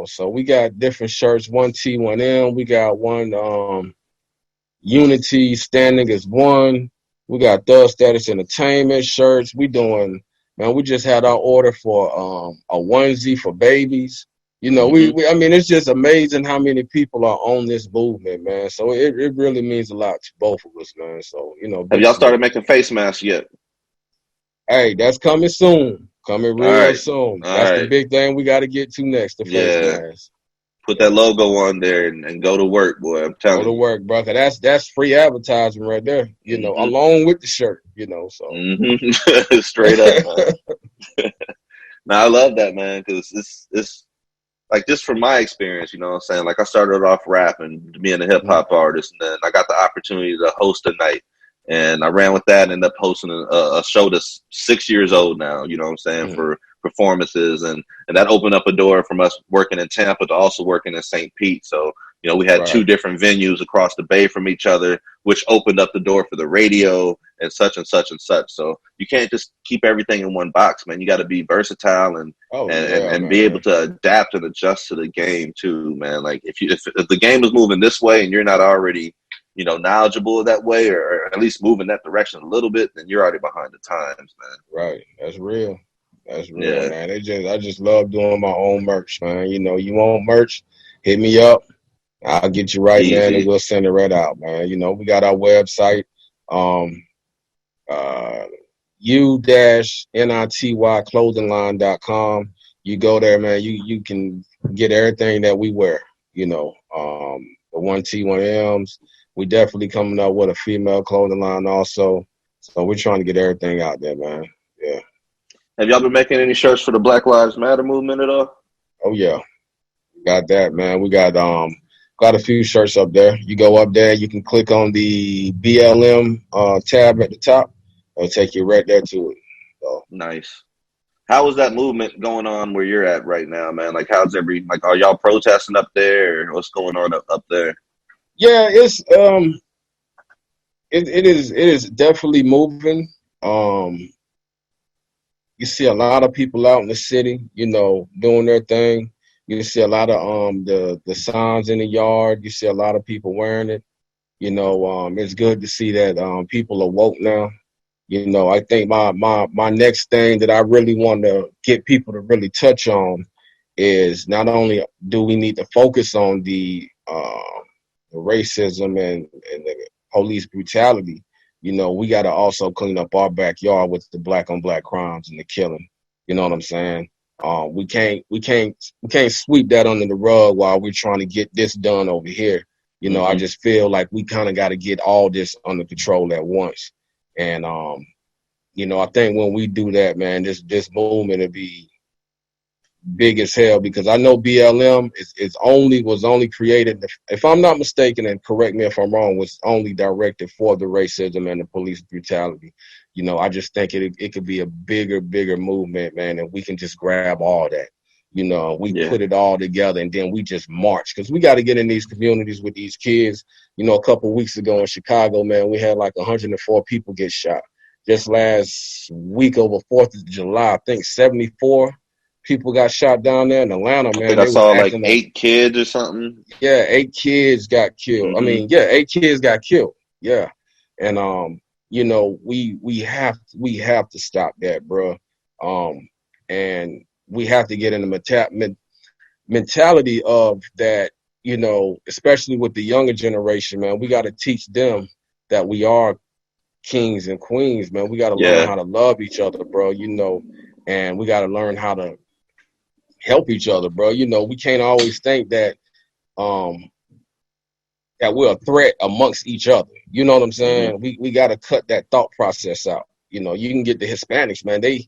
So we got different shirts, 1T1M. We got one Unity standing as one. We got Thug Status Entertainment shirts. We just had our order for a onesie for babies. I mean, it's just amazing how many people are on this movement, man. So it really means a lot to both of us, man. So,
have y'all started making face masks yet?
Hey, that's coming soon. Coming real soon. That's the big thing we got to get to next, the face mask.
Put that logo on there and go to work, boy. I'm telling you.
Go to work, brother. That's free advertising right there, along with the shirt, so.
Straight up, man. Now, I love that, man, because it's like, just from my experience, you know what I'm saying? Like, I started off rapping, being a hip-hop artist, and then I got the opportunity to host a night. And I ran with that and ended up hosting a show that's 6 years old now, you know what I'm saying, for performances. And that opened up a door from us working in Tampa to also working in St. Pete. So, you know, we had two different venues across the bay from each other, which opened up the door for the radio and such and such and such. So you can't just keep everything in one box, man. You got to be versatile and be able to adapt and adjust to the game too, man. Like if the game is moving this way and you're not already, you know, knowledgeable that way, or at least moving that direction a little bit, then you're already behind the times, man.
Right. That's real. That's real, man. I just love doing my own merch, man. You know, you want merch, hit me up. I'll get you right, man, and we'll send it right out, man. You know, we got our website, u-nitclothingline.com. You go there, man. You can get everything that we wear, you know, the 1T, 1Ms. We definitely coming up with a female clothing line also. So we're trying to get everything out there, man. Yeah.
Have y'all been making any shirts for the Black Lives Matter movement at all?
Oh, yeah. Got that, man. We got a few shirts up there. You go up there, you can click on the BLM tab at the top. It'll take you right there to it. So.
Nice. How is that movement going on where you're at right now, man? Like, are y'all protesting up there, or what's going on up there?
Yeah, it's it is definitely moving. You see a lot of people out in the city, you know, doing their thing. You see a lot of the signs in the yard. You see a lot of people wearing it. You know, it's good to see that people are woke now. You know, I think my next thing that I really want to get people to really touch on is not only do we need to focus on the racism and the police brutality, you know, we got to also clean up our backyard with the black on black crimes and the killing. You know what I'm saying? We can't sweep that under the rug while we're trying to get this done over here. You know, I just feel like we kind of got to get all this under control at once. And, you know, I think when we do that, man, this movement will be big as hell, because I know BLM was only created, if I'm not mistaken, and correct me if I'm wrong, was only directed for the racism and the police brutality. You know, I just think it could be a bigger movement, man, and we can just grab all that. You know, we put it all together and then we just march, because we got to get in these communities with these kids. You know, a couple of weeks ago in Chicago, man, we had like 104 people get shot. Just last week over 4th of July, I think 74 people got shot down there in Atlanta, man.
I saw like 8 kids or something.
Yeah, 8 kids got killed. I mean, 8 kids got killed. Yeah. And you know, we have to stop that, bro. And we have to get in the mentality of that, you know, especially with the younger generation, man. We got to teach them that we are kings and queens, man. We got to learn how to love each other, bro, you know, and we got to learn how to help each other, bro. You know, we can't always think that that we're a threat amongst each other. You know what I'm saying? We got to cut that thought process out. You know, you can get the Hispanics, man. They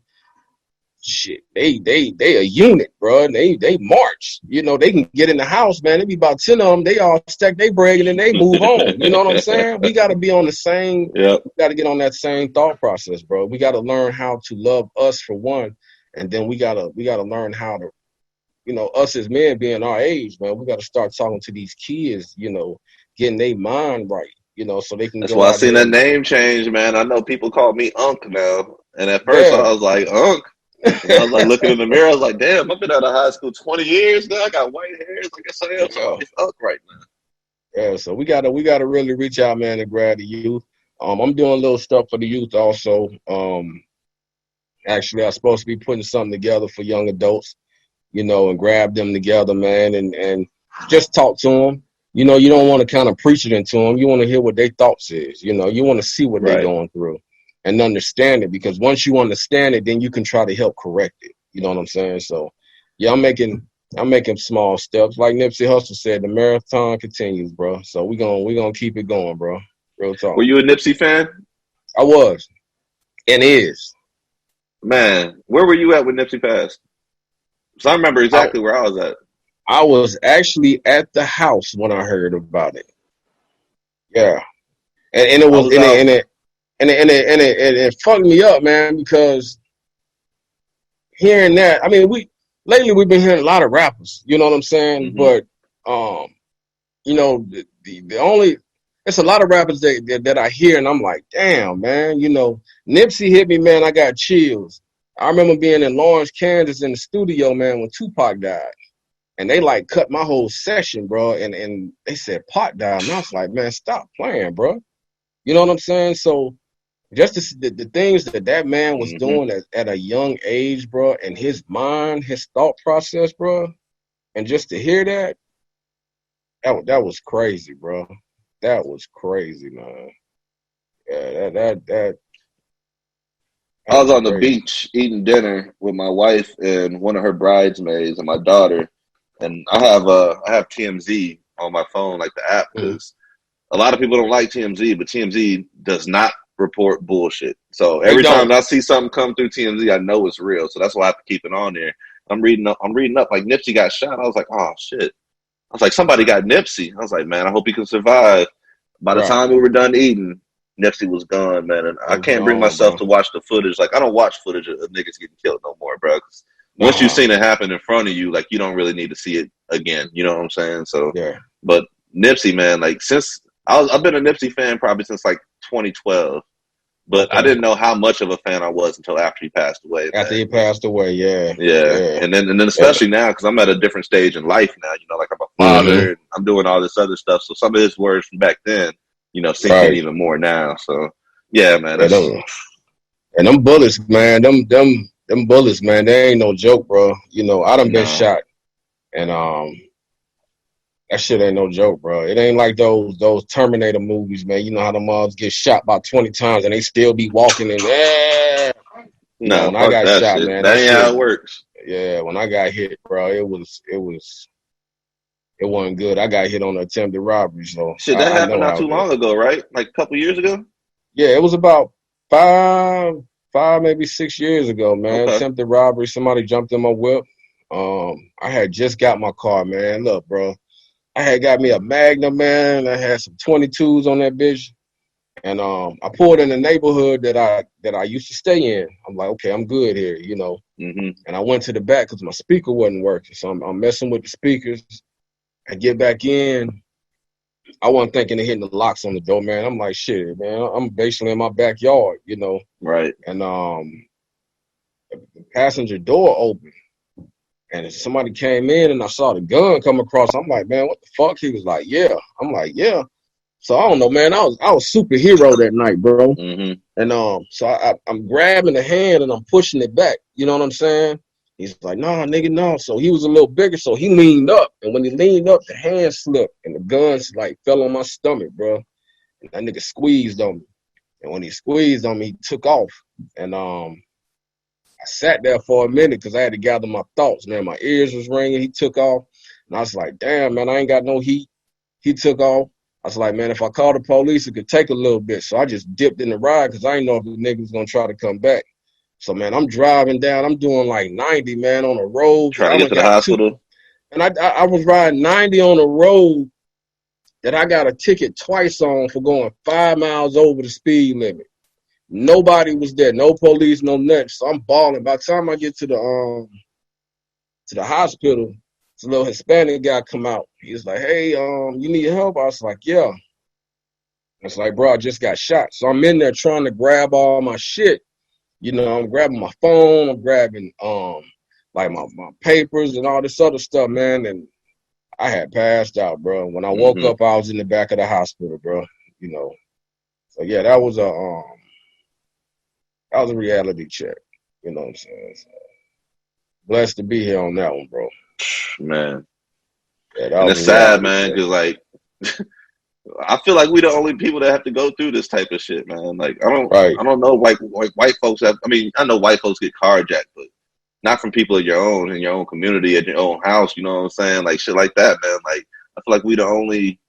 a unit, bro. They march. You know, they can get in the house, man. There be about 10 of them. They all stack their bread and then they move on. You know what I'm saying? We got to be on the same. We got to get on that same thought process, bro. We got to learn how to love us for one, and then we gotta learn how to, you know, us as men being our age, man. We got to start talking to these kids. You know, getting their mind right. You know, so they can.
That's why I seen that name change, man. I know people call me Unc now, and at first I was like Unc. And I was like looking in the mirror. I was like, "Damn, I've been out of high school 20 years now. I got white hairs. I guess I am. So it's Unc right now."
Yeah, so we gotta really reach out, man, and grab the youth. I'm doing a little stuff for the youth also. Actually, I'm supposed to be putting something together for young adults, you know, and grab them together, man, and just talk to them. You know, you don't want to kind of preach it into them. You want to hear what their thoughts is. You know, you want to see what they're going through and understand it, because once you understand it, then you can try to help correct it. You know what I'm saying? So, yeah, I'm making small steps. Like Nipsey Hussle said, the marathon continues, bro. So we gonna keep it going, bro. Real talk.
Were you a Nipsey fan?
I was, and is.
Man, where were you at when Nipsey passed? So I remember exactly where I was at.
I was actually at the house when I heard about it. Yeah, and it was it fucked me up, man, because hearing that, I mean, lately we've been hearing a lot of rappers, you know what I'm saying? But you know, the only it's a lot of rappers that I hear and I'm like, damn, man, you know, Nipsey hit me, man, I got chills. I remember being in Lawrence, Kansas in the studio, man, when Tupac died. And they like cut my whole session, bro, and they said Pac died. And I was like, man, stop playing, bro. You know what I'm saying? So just the things that man was doing at a young age, bro, and his mind, his thought process, bro, and just to hear that was crazy, bro. That was crazy, man. Yeah, that
I was on the beach eating dinner with my wife and one of her bridesmaids and my daughter, and I have TMZ on my phone, like the app, because a lot of people don't like TMZ, but TMZ does not report bullshit. So every time I see something come through TMZ, I know it's real. So that's why I have to keep it on there. I'm reading up like Nipsey got shot. I was like, oh shit. I was like, somebody got Nipsey. I was like, man, I hope he can survive. By the time we were done eating, Nipsey was gone, man. And I can't bring myself to watch the footage. Like, I don't watch footage of niggas getting killed no more, bro. Once you've seen it happen in front of you, like, you don't really need to see it again. You know what I'm saying? So, but Nipsey, man, like, I've been a Nipsey fan probably since like 2012. But I didn't know how much of a fan I was until after he passed away.
After he passed away, yeah.
And then especially now, because I'm at a different stage in life now. You know, like I'm a father, and I'm doing all this other stuff. So some of his words from back then, you know, sink in even more now. So yeah, man.
And them bullets, man, them bullets, man, they ain't no joke, bro. You know, I done been shot, and that shit ain't no joke, bro. It ain't like those Terminator movies, man. You know how the moms get shot about 20 times and they still be walking in there.
No,
when I got shot, shit, man.
That ain't how it works.
Yeah, when I got hit, bro, it wasn't good. I got hit on an attempted robbery, so
shit, that happened not too long ago, right? Like a couple years ago?
Yeah, it was about five, maybe 6 years ago, man. Attempted robbery. Somebody jumped in my whip. I had just got my car, man. Look, bro. I had got me a Magnum, man. I had some 22s on that bitch. And I pulled in the neighborhood that I used to stay in. I'm like, okay, I'm good here, you know. And I went to the back because my speaker wasn't working. So I'm messing with the speakers. I get back in. I wasn't thinking of hitting the locks on the door, man. I'm like, shit, man. I'm basically in my backyard, you know.
Right.
And the passenger door opened. And somebody came in and I saw the gun come across. I'm like, man, what the fuck? He was like, yeah. I'm like, yeah. So I don't know, man. I was superhero that night, bro. And so I'm grabbing the hand and I'm pushing it back. You know what I'm saying? He's like, nah, nigga, no. So he was a little bigger, so he leaned up. And when he leaned up, the hand slipped and the guns like fell on my stomach, bro. And that nigga squeezed on me. And when he squeezed on me, he took off. And I sat there for a minute because I had to gather my thoughts, man. My ears was ringing. He took off. And I was like, damn, man, I ain't got no heat. He took off. I was like, man, if I call the police, it could take a little bit. So I just dipped in the ride because I didn't know if the nigga was going to try to come back. So, man, I'm driving down. I'm doing like 90, man, on the road.
Trying to get to the hospital.
And I was riding 90 on the road that I got a ticket twice on for going 5 miles over the speed limit. Nobody was there, no police, no nothing. So I'm balling. By the time I get to the hospital, this little Hispanic guy come out. He's like, hey, you need help? I was like, yeah. It's like, bro, I just got shot. So I'm in there trying to grab all my shit. You know, I'm grabbing my phone, I'm grabbing like my papers and all this other stuff, man. And I had passed out, bro. When I woke up, I was in the back of the hospital, bro. You know. So yeah, that was a reality check. You know what I'm saying? So, blessed to be here on that one, bro.
Man. Yeah, and it's sad, man, because like I feel like we the only people that have to go through this type of shit, man. Like I don't know white folks have, I mean, I know white folks get carjacked, but not from people in your own community, at your own house, you know what I'm saying? Like shit like that, man. Like I feel like we the only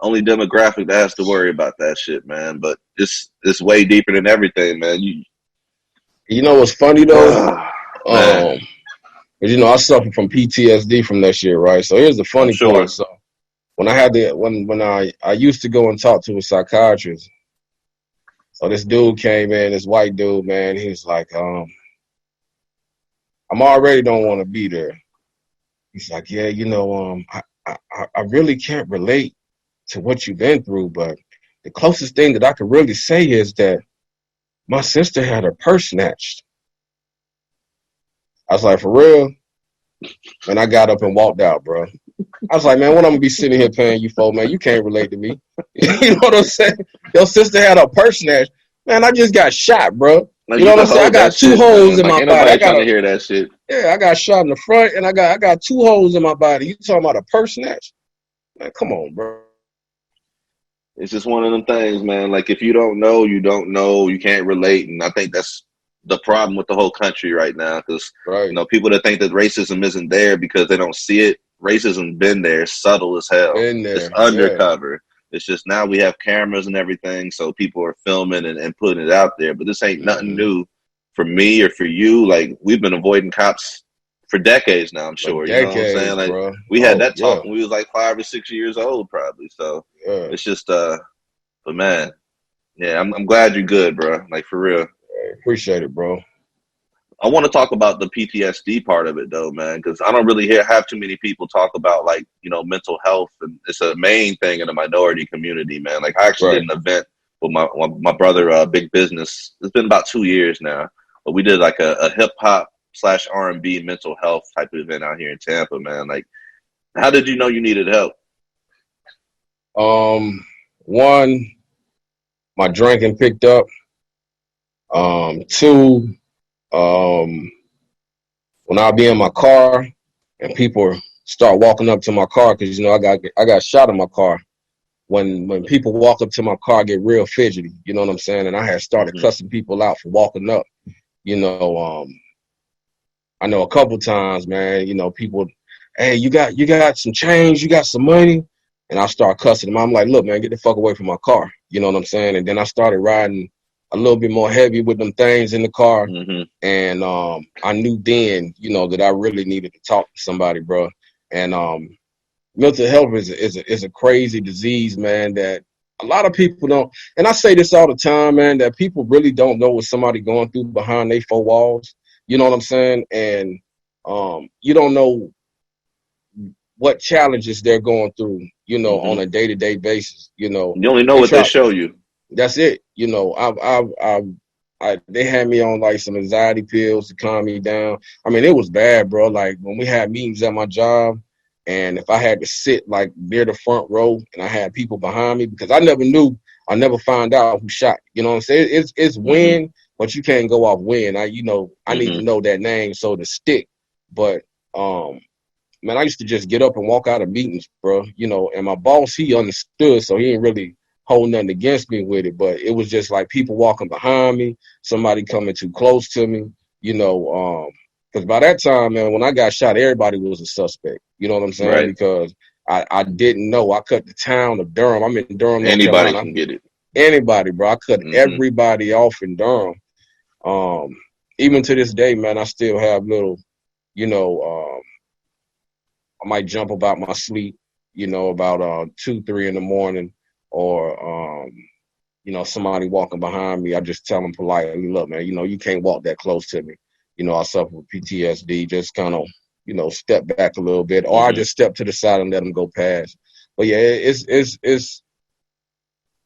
demographic that has to worry about that shit, man. But it's way deeper than everything, man.
You know what's funny though? You know, I suffer from PTSD from that shit, right? So here's the funny part. So when I had when I used to go and talk to a psychiatrist, So this dude came in, this white dude, man. He was like, I'm already don't want to be there. He's like, yeah, I really can't relate to what you've been through, but the closest thing that I could really say is that my sister had her purse snatched. I was like, for real? And I got up and walked out, bro. I was like, man, what I'm gonna be sitting here paying you for, man? You can't relate to me. You know what I'm saying? Your sister had her purse snatched. Man, I just got shot, bro.
Like,
you know what I'm saying? I got two holes in my body. I got
to hear that shit.
Yeah, I got shot in the front, and I got 2 holes in my body. You talking about a purse snatch? Man, come on, bro.
It's just one of them things, man. Like, if you don't know, you don't know. You can't relate, and I think that's the problem with the whole country right now. Because people that think that racism isn't there because they don't see it. Racism's been there, subtle as hell. It's undercover. Yeah. It's just now we have cameras and everything, so people are filming and putting it out there. But this ain't nothing new for me or for you. Like, we've been avoiding cops for decades now, I'm sure. You know what I'm saying? Like, bro. We had that talk when we was like 5 or 6 years old, probably. So it's just, but man, yeah, I'm glad you're good, bro. Like, for real.
Appreciate it, bro.
I want to talk about the PTSD part of it, though, man, because I don't really have too many people talk about, like, mental health, and it's a main thing in the minority community, man. Like, I actually did an event with my brother, Big Business. It's been about 2 years now, but we did like a hip hop / R&B mental health type of event out here in Tampa, man. Like, how did you know you needed help?
One, my drinking picked up. 2, when I'll be in my car and people start walking up to my car, because I got shot in my car. When people walk up to my car, I get real fidgety. You know what I'm saying? And I had started cussing people out for walking up. I know a couple times, man. People, hey, you got some change, you got some money, and I start cussing them. I'm like, look, man, get the fuck away from my car. You know what I'm saying? And then I started riding a little bit more heavy with them things in the car. And I knew then, that I really needed to talk to somebody, bro. And mental health is a crazy disease, man, that a lot of people don't. And I say this all the time, man, that people really don't know what somebody going through behind their 4 walls. You know what I'm saying? And you don't know what challenges they're going through, on a day-to-day basis. You
only know what they show you.
That's it. They had me on like some anxiety pills to calm me down. I mean, it was bad, bro. Like, when we had meetings at my job, and if I had to sit like near the front row and I had people behind me, because I never found out who shot. You know what I'm saying? It's win, but you can't go off win. I need to know that name so to stick. But man, I used to just get up and walk out of meetings, bro. And my boss, he understood, so he ain't really hold nothing against me with it, but it was just like people walking behind me, somebody coming too close to me, because by that time, man, when I got shot, everybody was a suspect. You know what I'm saying? Right. Because I didn't know. I cut the town of Durham. I'm in Durham, North
Anybody
Carolina.
Can get it.
Anybody, bro. I cut everybody off in Durham. Even to this day, man, I still have little, I might jump about my sleep, about 2, 3 in the morning. Or, somebody walking behind me, I just tell them politely, look, man, you can't walk that close to me. I suffer with PTSD, just kind of, step back a little bit. Or I just step to the side and let them go past. But, yeah,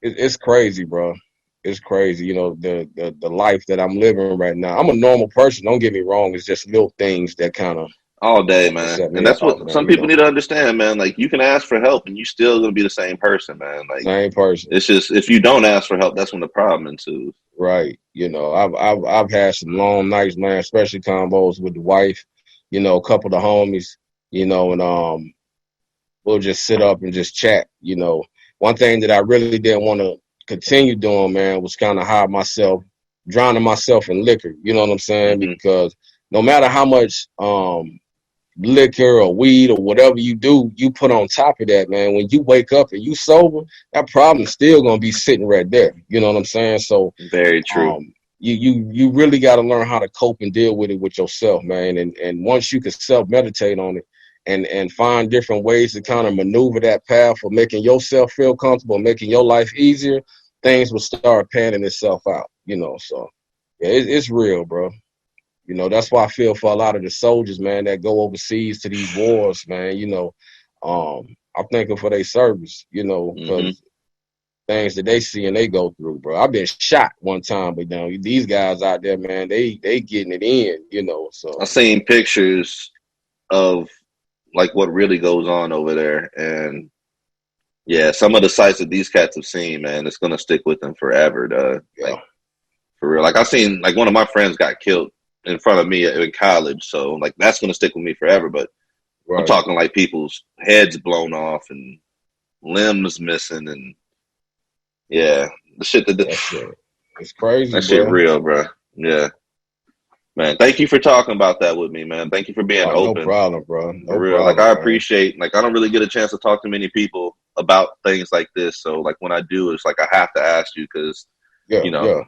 it's crazy, bro. It's crazy, the life that I'm living right now. I'm a normal person. Don't get me wrong. It's just little things that kind of.
All day, man. And that's what some people need to understand, man. Like, you can ask for help and you still gonna be the same person, man. Like,
same person.
It's just, if you don't ask for help, that's when the problem ensues.
Right. I've had some long nights, man, especially combos with the wife, a couple of the homies, and we'll just sit up and just chat. One thing that I really didn't want to continue doing, man, was kind of hide myself, drowning myself in liquor. You know what I'm saying? Because no matter how much liquor or weed or whatever you do, you put on top of that, man, when you wake up and you sober, that problem's still gonna be sitting right there. You know what I'm saying? So
very true.
You really got to learn how to cope and deal with it with yourself, man. And once you can self-meditate on it and find different ways to kind of maneuver that path for making yourself feel comfortable, making your life easier, things will start panning itself out, you know. So yeah, it's real, bro. You know, that's why I feel for a lot of the soldiers, man, that go overseas to these wars, man. You know, I'm thinking for their service, you know, because things that they see and they go through, bro. I've been shot one time, but you know, these guys out there, man, they getting it in, you know. So
I seen pictures of like what really goes on over there, and yeah, some of the sights that these cats have seen, man, it's gonna stick with them forever, dog.
yeah.
Like for real. Like I seen, like one of my friends got killed in front of me in college, so like that's gonna stick with me forever. But I'm talking like people's heads blown off and limbs missing, and yeah, the shit
it's crazy.
That
bro.
shit real, bro. Yeah, man. Thank you for talking about that with me, man. Thank you for being open.
No problem, bro. No
for real.
problem,
Like I
man.
appreciate. Like I don't really get a chance to talk to many people about things like this. So like when I do, it's like I have to ask you because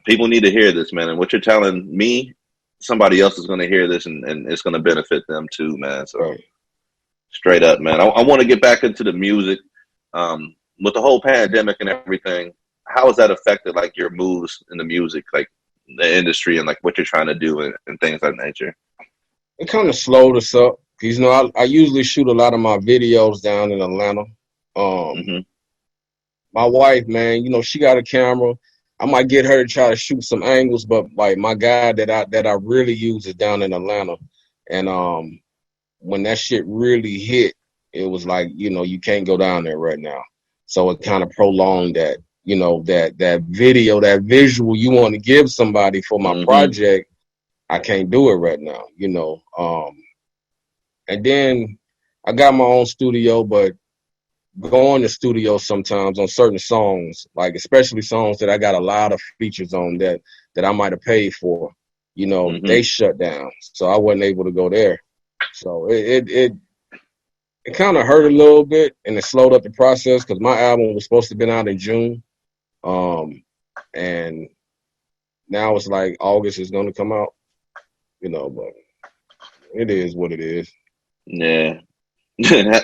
people need to hear this, man. And what you're telling me, somebody else is going to hear this, and it's going to benefit them too, man. So straight up, man. I want to get back into the music. With the whole pandemic and everything, how has that affected like your moves in the music, like the industry, and like what you're trying to do and things of that nature?
It kind of slowed us up because, you know, I usually shoot a lot of my videos down in Atlanta. My wife, man, you know, she got a camera. I might get her to try to shoot some angles, but like my guy that I really use is down in Atlanta. And when that shit really hit, it was like, you know, you can't go down there right now. So it kind of prolonged that, you know, that video, that visual you want to give somebody for my project. I can't do it right now, you know. And then I got my own studio, but going to studio sometimes on certain songs, like especially songs that I got a lot of features on that I might have paid for, you know, they shut down. So I wasn't able to go there. So it kind of hurt a little bit, and it slowed up the process because my album was supposed to have been out in June. And now it's like August is going to come out, you know, but it is what it is.
Yeah.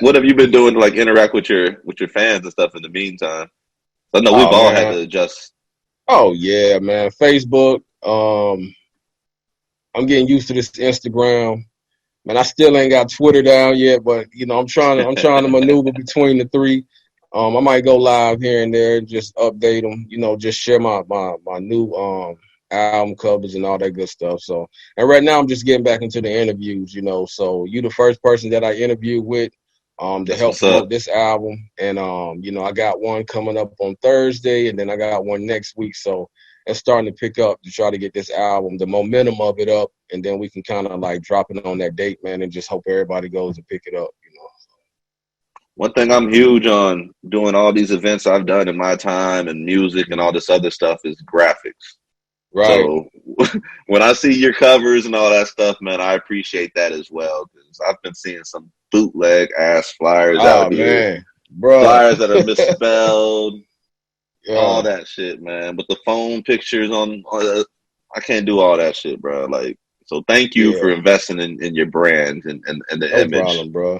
What have you been doing to like interact with your fans and stuff in the meantime? I know we've all had to adjust. Oh
yeah, man. Facebook. I'm getting used to this Instagram. Man, I still ain't got Twitter down yet, but you know, I'm trying to maneuver between the three. I might go live here and there and just update them, you know, just share my new album covers and all that good stuff. So, and right now I'm just getting back into the interviews, you know. So you the first person that I interviewed with to help promote this album. And you know, I got one coming up on Thursday, and then I got one next week. So it's starting to pick up to try to get this album, the momentum of it up, and then we can kind of like drop it on that date, man, and just hope everybody goes and pick it up, you know.
One thing I'm huge on doing all these events I've done in my time and music and all this other stuff is graphics. Right. So when I see your covers and all that stuff, man, I appreciate that as well, because I've been seeing some bootleg ass flyers out here. Bro. Flyers that are misspelled, all that shit, man. But the phone pictures on I can't do all that shit, bro. Like, so thank you for investing in your brand and the image. No problem, bro.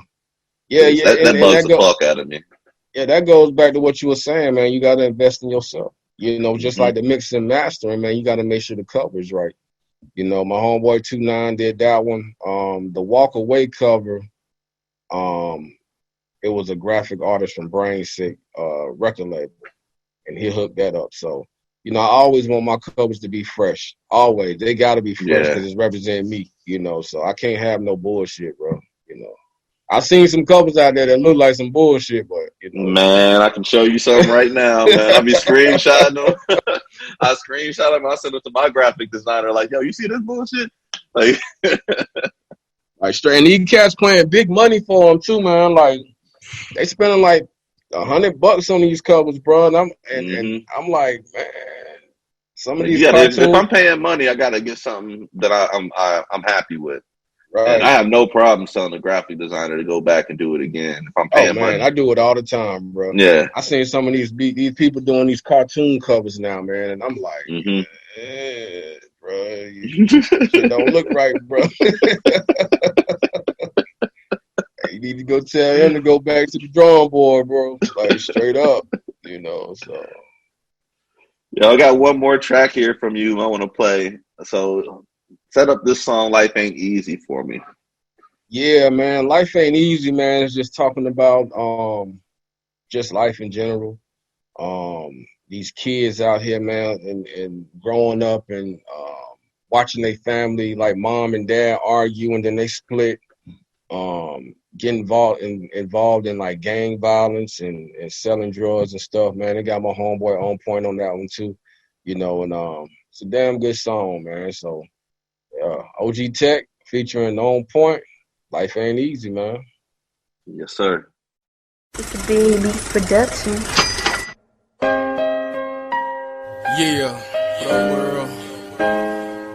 Yeah. That bugs the fuck out of me.
Yeah, that goes back to what you were saying, man. You got to invest in yourself. You know, just like the mix and mastering, man, you got to make sure the cover's right. You know, my homeboy 2-9 did that one. The Walk Away cover, it was a graphic artist from Brain Sick record label, and he hooked that up. So, you know, I always want my covers to be fresh. Always. They got to be fresh because it's representing me, you know. So I can't have no bullshit, bro, you know. I've seen some covers out there that look like some bullshit, but you know.
Man, I can show you some right now, man. I'll be screenshotting them. I screenshot them. I send it to my graphic designer, like, yo, you see this bullshit? Like,
like straight. And these cats paying big money for them too, man. Like, they spending like $100 on these covers, bro. And I'm like, man, some of these cartoons,
if I'm paying money, I gotta get something that I'm happy with. Right. And I have no problem telling the graphic designer to go back and do it again if I'm paying money.
I do it all the time, bro.
Yeah.
I seen some of these people doing these cartoon covers now, man, and I'm like, bro, shit don't look right, bro. You need to go tell him to go back to the drawing board, bro. Like straight up, you know. So
Yo, I got one more track here from you I want to play. So set up this song, Life Ain't Easy, for me.
Yeah, man. Life ain't easy, man. It's just talking about just life in general. These kids out here, man, and growing up and watching their family, like mom and dad argue and then they split, get involved in like gang violence and selling drugs and stuff, man. They got my homeboy on point on that one too, and it's a damn good song, man. So OG Tech featuring On Point, Life Ain't Easy, man.
Yes, sir.
It's a baby production.
Yeah, yo world.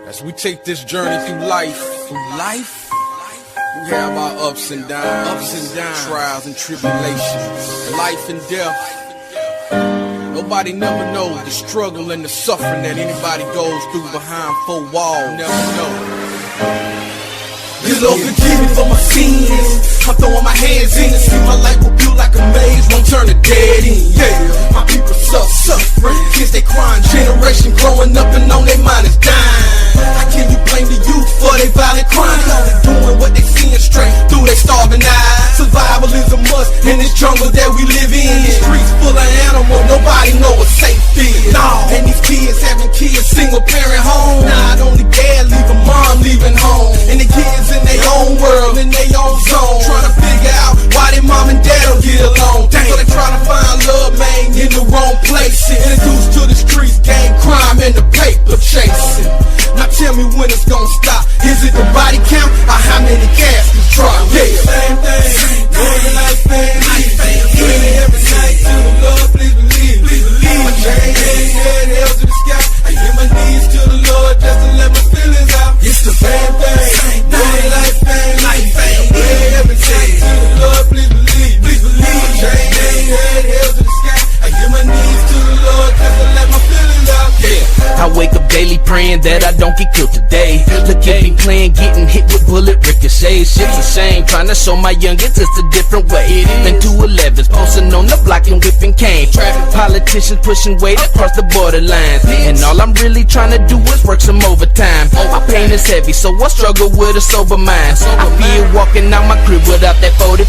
As we take this journey through life, we have our ups and downs, trials and tribulations, life and death. Nobody never knows the struggle and the suffering that anybody goes through behind four walls. Never know. This Lord forgive me for my sins. I'm throwing my hands in and see my life will build like a maze, won't turn to dead end. Yeah, my people suffering, kids they crying, generation growing up and on their mind is dying. How can you blame the youth for their violent crime? Only doing what they seeing straight through their starving eyes. Survival is a must in this jungle that we live in. The streets full of animals, nobody know what safe is. No, and these kids having kids, single parent home. Not only dad leaving, mom leaving home, and the kids in their own world, in their own zone, trying to figure out why their mom and dad don't get along. So they trying to find love, man, in the wrong places. Introduced to the streets, gang crime, and the paper chasing. Now tell me when it's gonna stop. Is it the body count or how many caskets drop? Yeah, same thing. Living life ain't easy. Every night to the Lord, please believe. My chain head held to the sky. I give my knees to the Lord just to let my feelings out. It's the same thing. Living life ain't easy. Every night to the Lord, please believe. My chain head held to the sky. I give my knees to the Lord just to let my feelings out. Yeah. I wake up daily praying that I don't get killed today. Look at me playing, getting hit with bullet ricochets. Shit's a shame, trying to show my youngest it's a different way. Been 211s, posting on the block and whipping cane. Traffic politicians pushing weight across the borderlines. And all I'm really trying to do is work some overtime. My pain is heavy, so I struggle with a sober mind. I feel walking out my crib without that 45.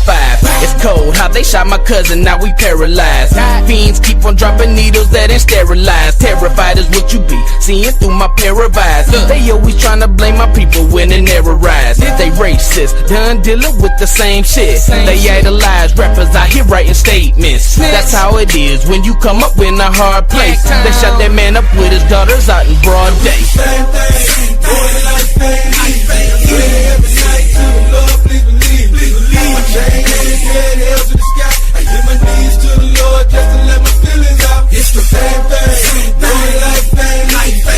It's cold, how they shot my cousin, now we paralyzed. Fiends keep on dropping needles that ain't sterilized. Terrified is what you be, seeing through my pair of eyes. They always trying to blame my people when they never rise. They racist, done dealing with the same shit. They idolize rappers out here writing statements. That's how it is when you come up in a hard place. They shot that man up with his daughters out in broad day. Same thing, life ain't easy. Every night to the Lord, please believe. My chain head held to the sky. I give my knees to the Lord just to let my feelings out. It's the same thing. Life ain't easy.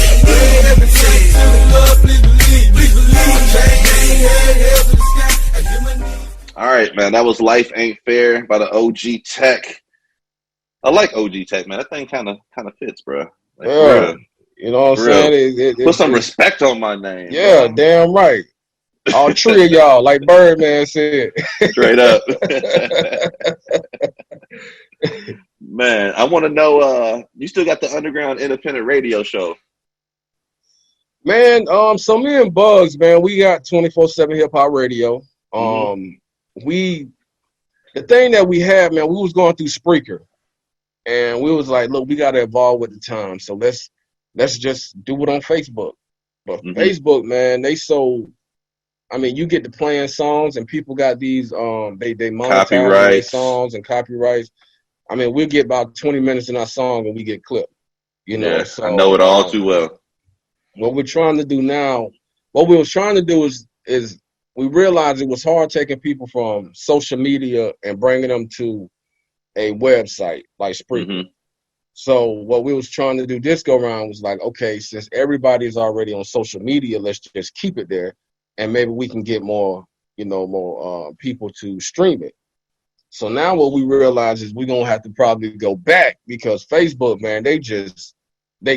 Every night to the Lord, please believe. My chain head held to the sky. I give my knees.
All right, man. That was Life Ain't Fair by the OG Tech. I like OG Tech, man. That thing kind of fits, bro. Like,
yeah, you know what I'm saying?
Put some respect on my name.
Yeah, bro. Damn right. All three of y'all, like Birdman said.
Straight up. Man, I want to know, you still got the underground independent radio show?
Man, so me and Bugs, man, we got 24/7 hip hop radio. The thing that we had, man, we was going through Spreaker, and we was like, look, we got to evolve with the time, so let's just do it on Facebook. But Facebook, man, you get to playing songs, and people got these, they monetize their songs and copyrights. I mean, we'll get about 20 minutes in our song and we get clipped.
Yeah, so, I know it all too well.
What we're trying to do now, is we realized it was hard taking people from social media and bringing them to a website like Spreaker. So what we was trying to do this go around was like, okay, since everybody's already on social media, let's just keep it there, and maybe we can get more people to stream it. So now what we realize is we're gonna have to probably go back, because Facebook, man, they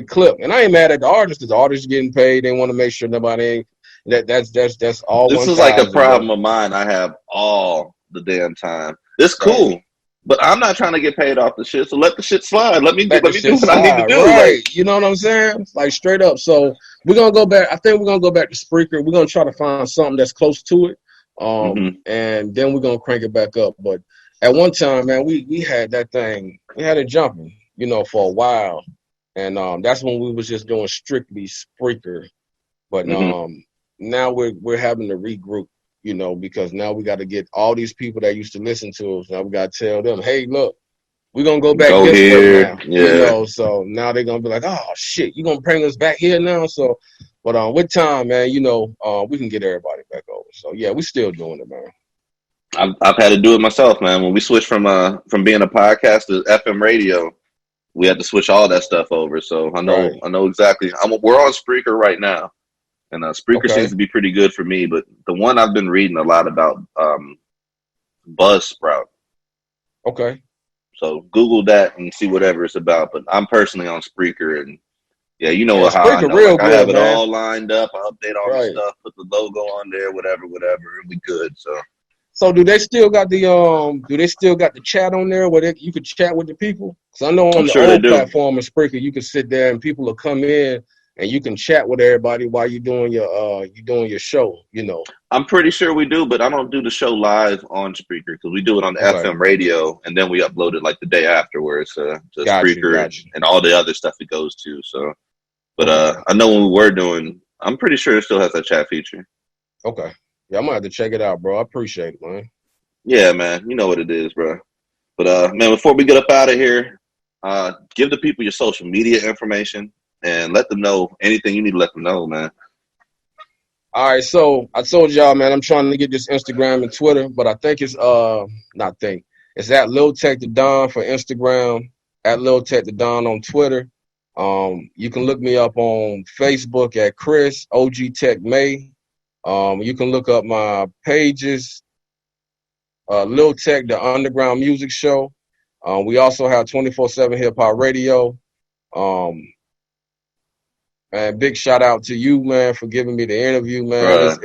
clip. And I ain't mad at the artists, because the artists getting paid. They want to make sure nobody ain't that's all.
This is like a problem of mine I have all the damn time. It's cool. But I'm not trying to get paid off the shit, so let the shit slide. Let me do what
slide.
I need to do.
Right. Like, you know what I'm saying? Like straight up. So we're gonna go back. I think we're gonna go back to Spreaker. We're gonna try to find something that's close to it. And then we're gonna crank it back up. But at one time, man, we had that thing, we had it jumping, you know, for a while. And that's when we was just doing strictly Spreaker. But now we're having to regroup, you know, because now we got to get all these people that used to listen to us. Now we got to tell them, hey, look, we're going to go back this way now.
Yeah.
You know, so now they're going to be like, oh, shit, you're going to bring us back here now? So, but with time, man, you know, we can get everybody back over. So, yeah, we're still doing it, man.
I've had to do it myself, man. When we switched from being a podcast to FM radio, we had to switch all that stuff over. So I know exactly. We're on Spreaker right now. And Spreaker seems to be pretty good for me, but the one I've been reading a lot about, Buzzsprout.
Okay.
So Google that and see whatever it's about. But I'm personally on Spreaker, and yeah, you know how I know.
Real
like,
good,
I have it
man.
all lined up. I update all the stuff, put the logo on there, whatever, it'll be good.
So do they still got the chat on there where you could chat with the people? Because I know on the old platform of Spreaker, you can sit there and people will come in and you can chat with everybody while you're doing your show, you know.
I'm pretty sure we do, but I don't do the show live on Spreaker because we do it on the FM radio, and then we upload it like the day afterwards to Spreaker and all the other stuff it goes to. So, but I know when we were doing, I'm pretty sure it still has that chat feature.
Okay. Yeah, I'm gonna have to check it out, bro. I appreciate it, man.
Yeah, man. You know what it is, bro. But man, before we get up out of here, give the people your social media information and let them know anything you need to let them know, man.
All right, so I told y'all, man, I'm trying to get this Instagram and Twitter, but I think it's it's at Lil Tech the Don for Instagram, at Lil Tech the Don on Twitter. You can look me up on Facebook at Chris OG Tech May. You can look up my pages, Lil Tech the Underground Music Show. We also have 24/7 Hip Hop Radio. And big shout out to you, man, for giving me the interview, man.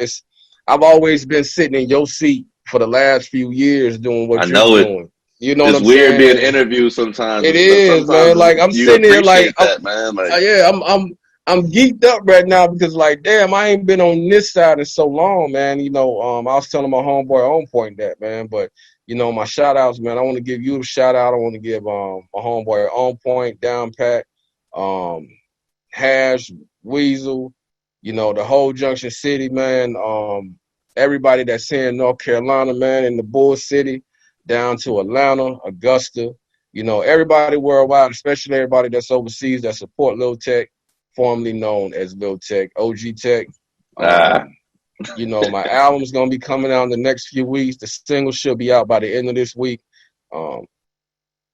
I've always been sitting in your seat for the last few years doing what you're doing. You know what I'm saying?
It's weird being interviewed sometimes.
It is, man. Like I'm sitting here like,
man. Like,
I'm geeked up right now because like, damn, I ain't been on this side in so long, man. You know, I was telling my homeboy On Point that, man. But you know, my shout outs, man. I want to give you a shout out. I want to give my homeboy On Point, Down Pat, Hash, Weasel, you know, the whole Junction City, man. Everybody that's here in North Carolina, man, in the Bull City, down to Atlanta, Augusta, you know, everybody worldwide, especially everybody that's overseas that support Lil Tech, formerly known as Lil Tech, OG Tech. You know, my album's gonna be coming out in the next few weeks. The single should be out by the end of this week.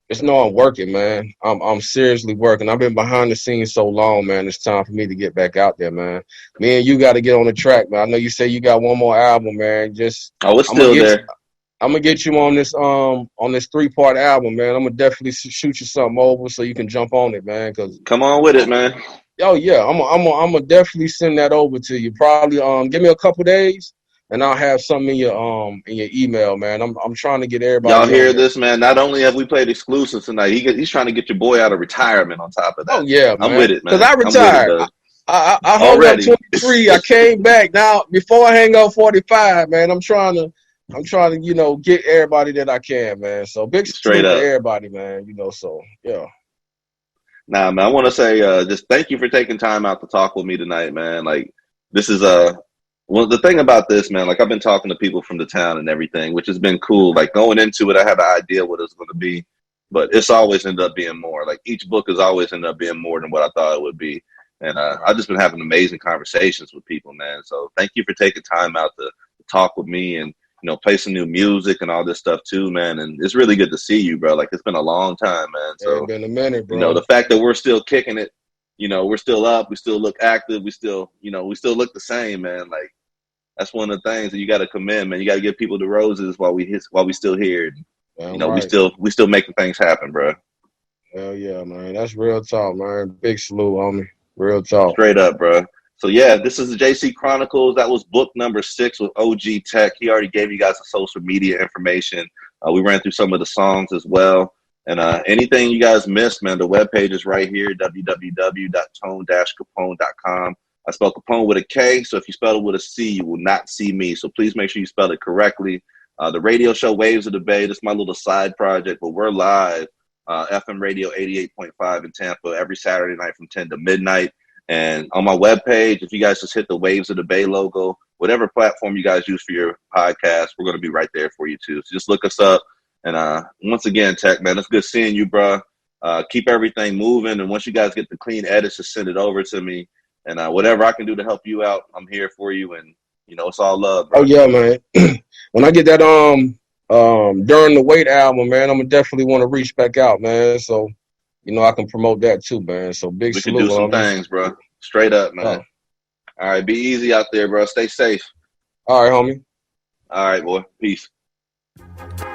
Just know I'm working, man. I'm seriously working. I've been behind the scenes so long, man. It's time for me to get back out there, man. Me and you got to get on the track, man. I know you say you got one more album, man.
It's still there.
I'm gonna get you on this 3-part album, man. I'm gonna definitely shoot you something over so you can jump on it, man.
Come on with it, man.
Oh yeah, I'm gonna definitely send that over to you. Probably give me a couple days. And I'll have something in your email, man. I'm trying to get everybody.
Y'all hear this, man? Not only have we played exclusives tonight, he's trying to get your boy out of retirement. On top of that,
oh yeah, man.
I'm with it, man.
Because I retired. I hung up 23. I came back. Now before I hang up 45, man, I'm trying to you know get everybody that I can, man. So big straight up to everybody, man. You know, so yeah.
Nah, man. I want to say just thank you for taking time out to talk with me tonight, man. Like this is well, the thing about this, man, like I've been talking to people from the town and everything, which has been cool. Like going into it, I had an idea what it's going to be, but it's always ended up being more. Like each book has always ended up being more than what I thought it would be. And I've just been having amazing conversations with people, man. So thank you for taking time out to talk with me and, you know, play some new music and all this stuff too, man. And it's really good to see you, bro. Like it's been a long time, man. So
it's been a minute, bro.
You know, the fact that we're still kicking it, you know, we're still up, we still look active, we still look the same, man. Like, that's one of the things that you got to commend, man. You got to give people the roses while we still here. You know, right. we still making things happen, bro.
Hell yeah, man. That's real talk, man. Big salute, homie. Real talk.
Straight up, bro. So yeah, this is the JC Chronicles. That was book number 6 with OG Tech. He already gave you guys the social media information. We ran through some of the songs as well. And anything you guys missed, man, the webpage is right here, www.tone-capone.com. I spell Capone with a K, so if you spell it with a C, you will not see me. So please make sure you spell it correctly. The radio show Waves of the Bay, this is my little side project, but we're live, FM radio 88.5 in Tampa every Saturday night from 10 to midnight. And on my webpage, if you guys just hit the Waves of the Bay logo, whatever platform you guys use for your podcast, we're going to be right there for you too. So just look us up. And once again, Tech, man, it's good seeing you, bro. Keep everything moving. And once you guys get the clean edits, just send it over to me. And whatever I can do to help you out, I'm here for you. And, you know, it's all love, bro.
Oh, yeah, man. When I get that During the Wait album, man, I'm going to definitely want to reach back out, man. So, you know, I can promote that too, man. So big salute.
We can do some things, bro. Straight up, man. All right, be easy out there, bro. Stay safe.
All right, homie.
All right, boy. Peace.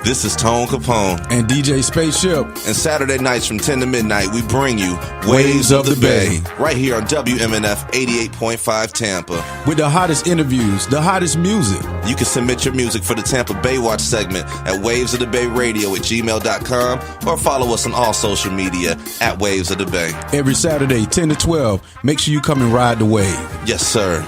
This is Tone Capone
and DJ Spaceship.
And Saturday nights from 10 to midnight, we bring you Waves of the Bay. Right here on WMNF 88.5 Tampa.
With the hottest interviews, the hottest music.
You can submit your music for the Tampa Bay Watch segment at wavesofthebay@gmail.com or follow us on all social media at Waves of the Bay.
Every Saturday, 10 to 12. Make sure you come and ride the wave.
Yes, sir.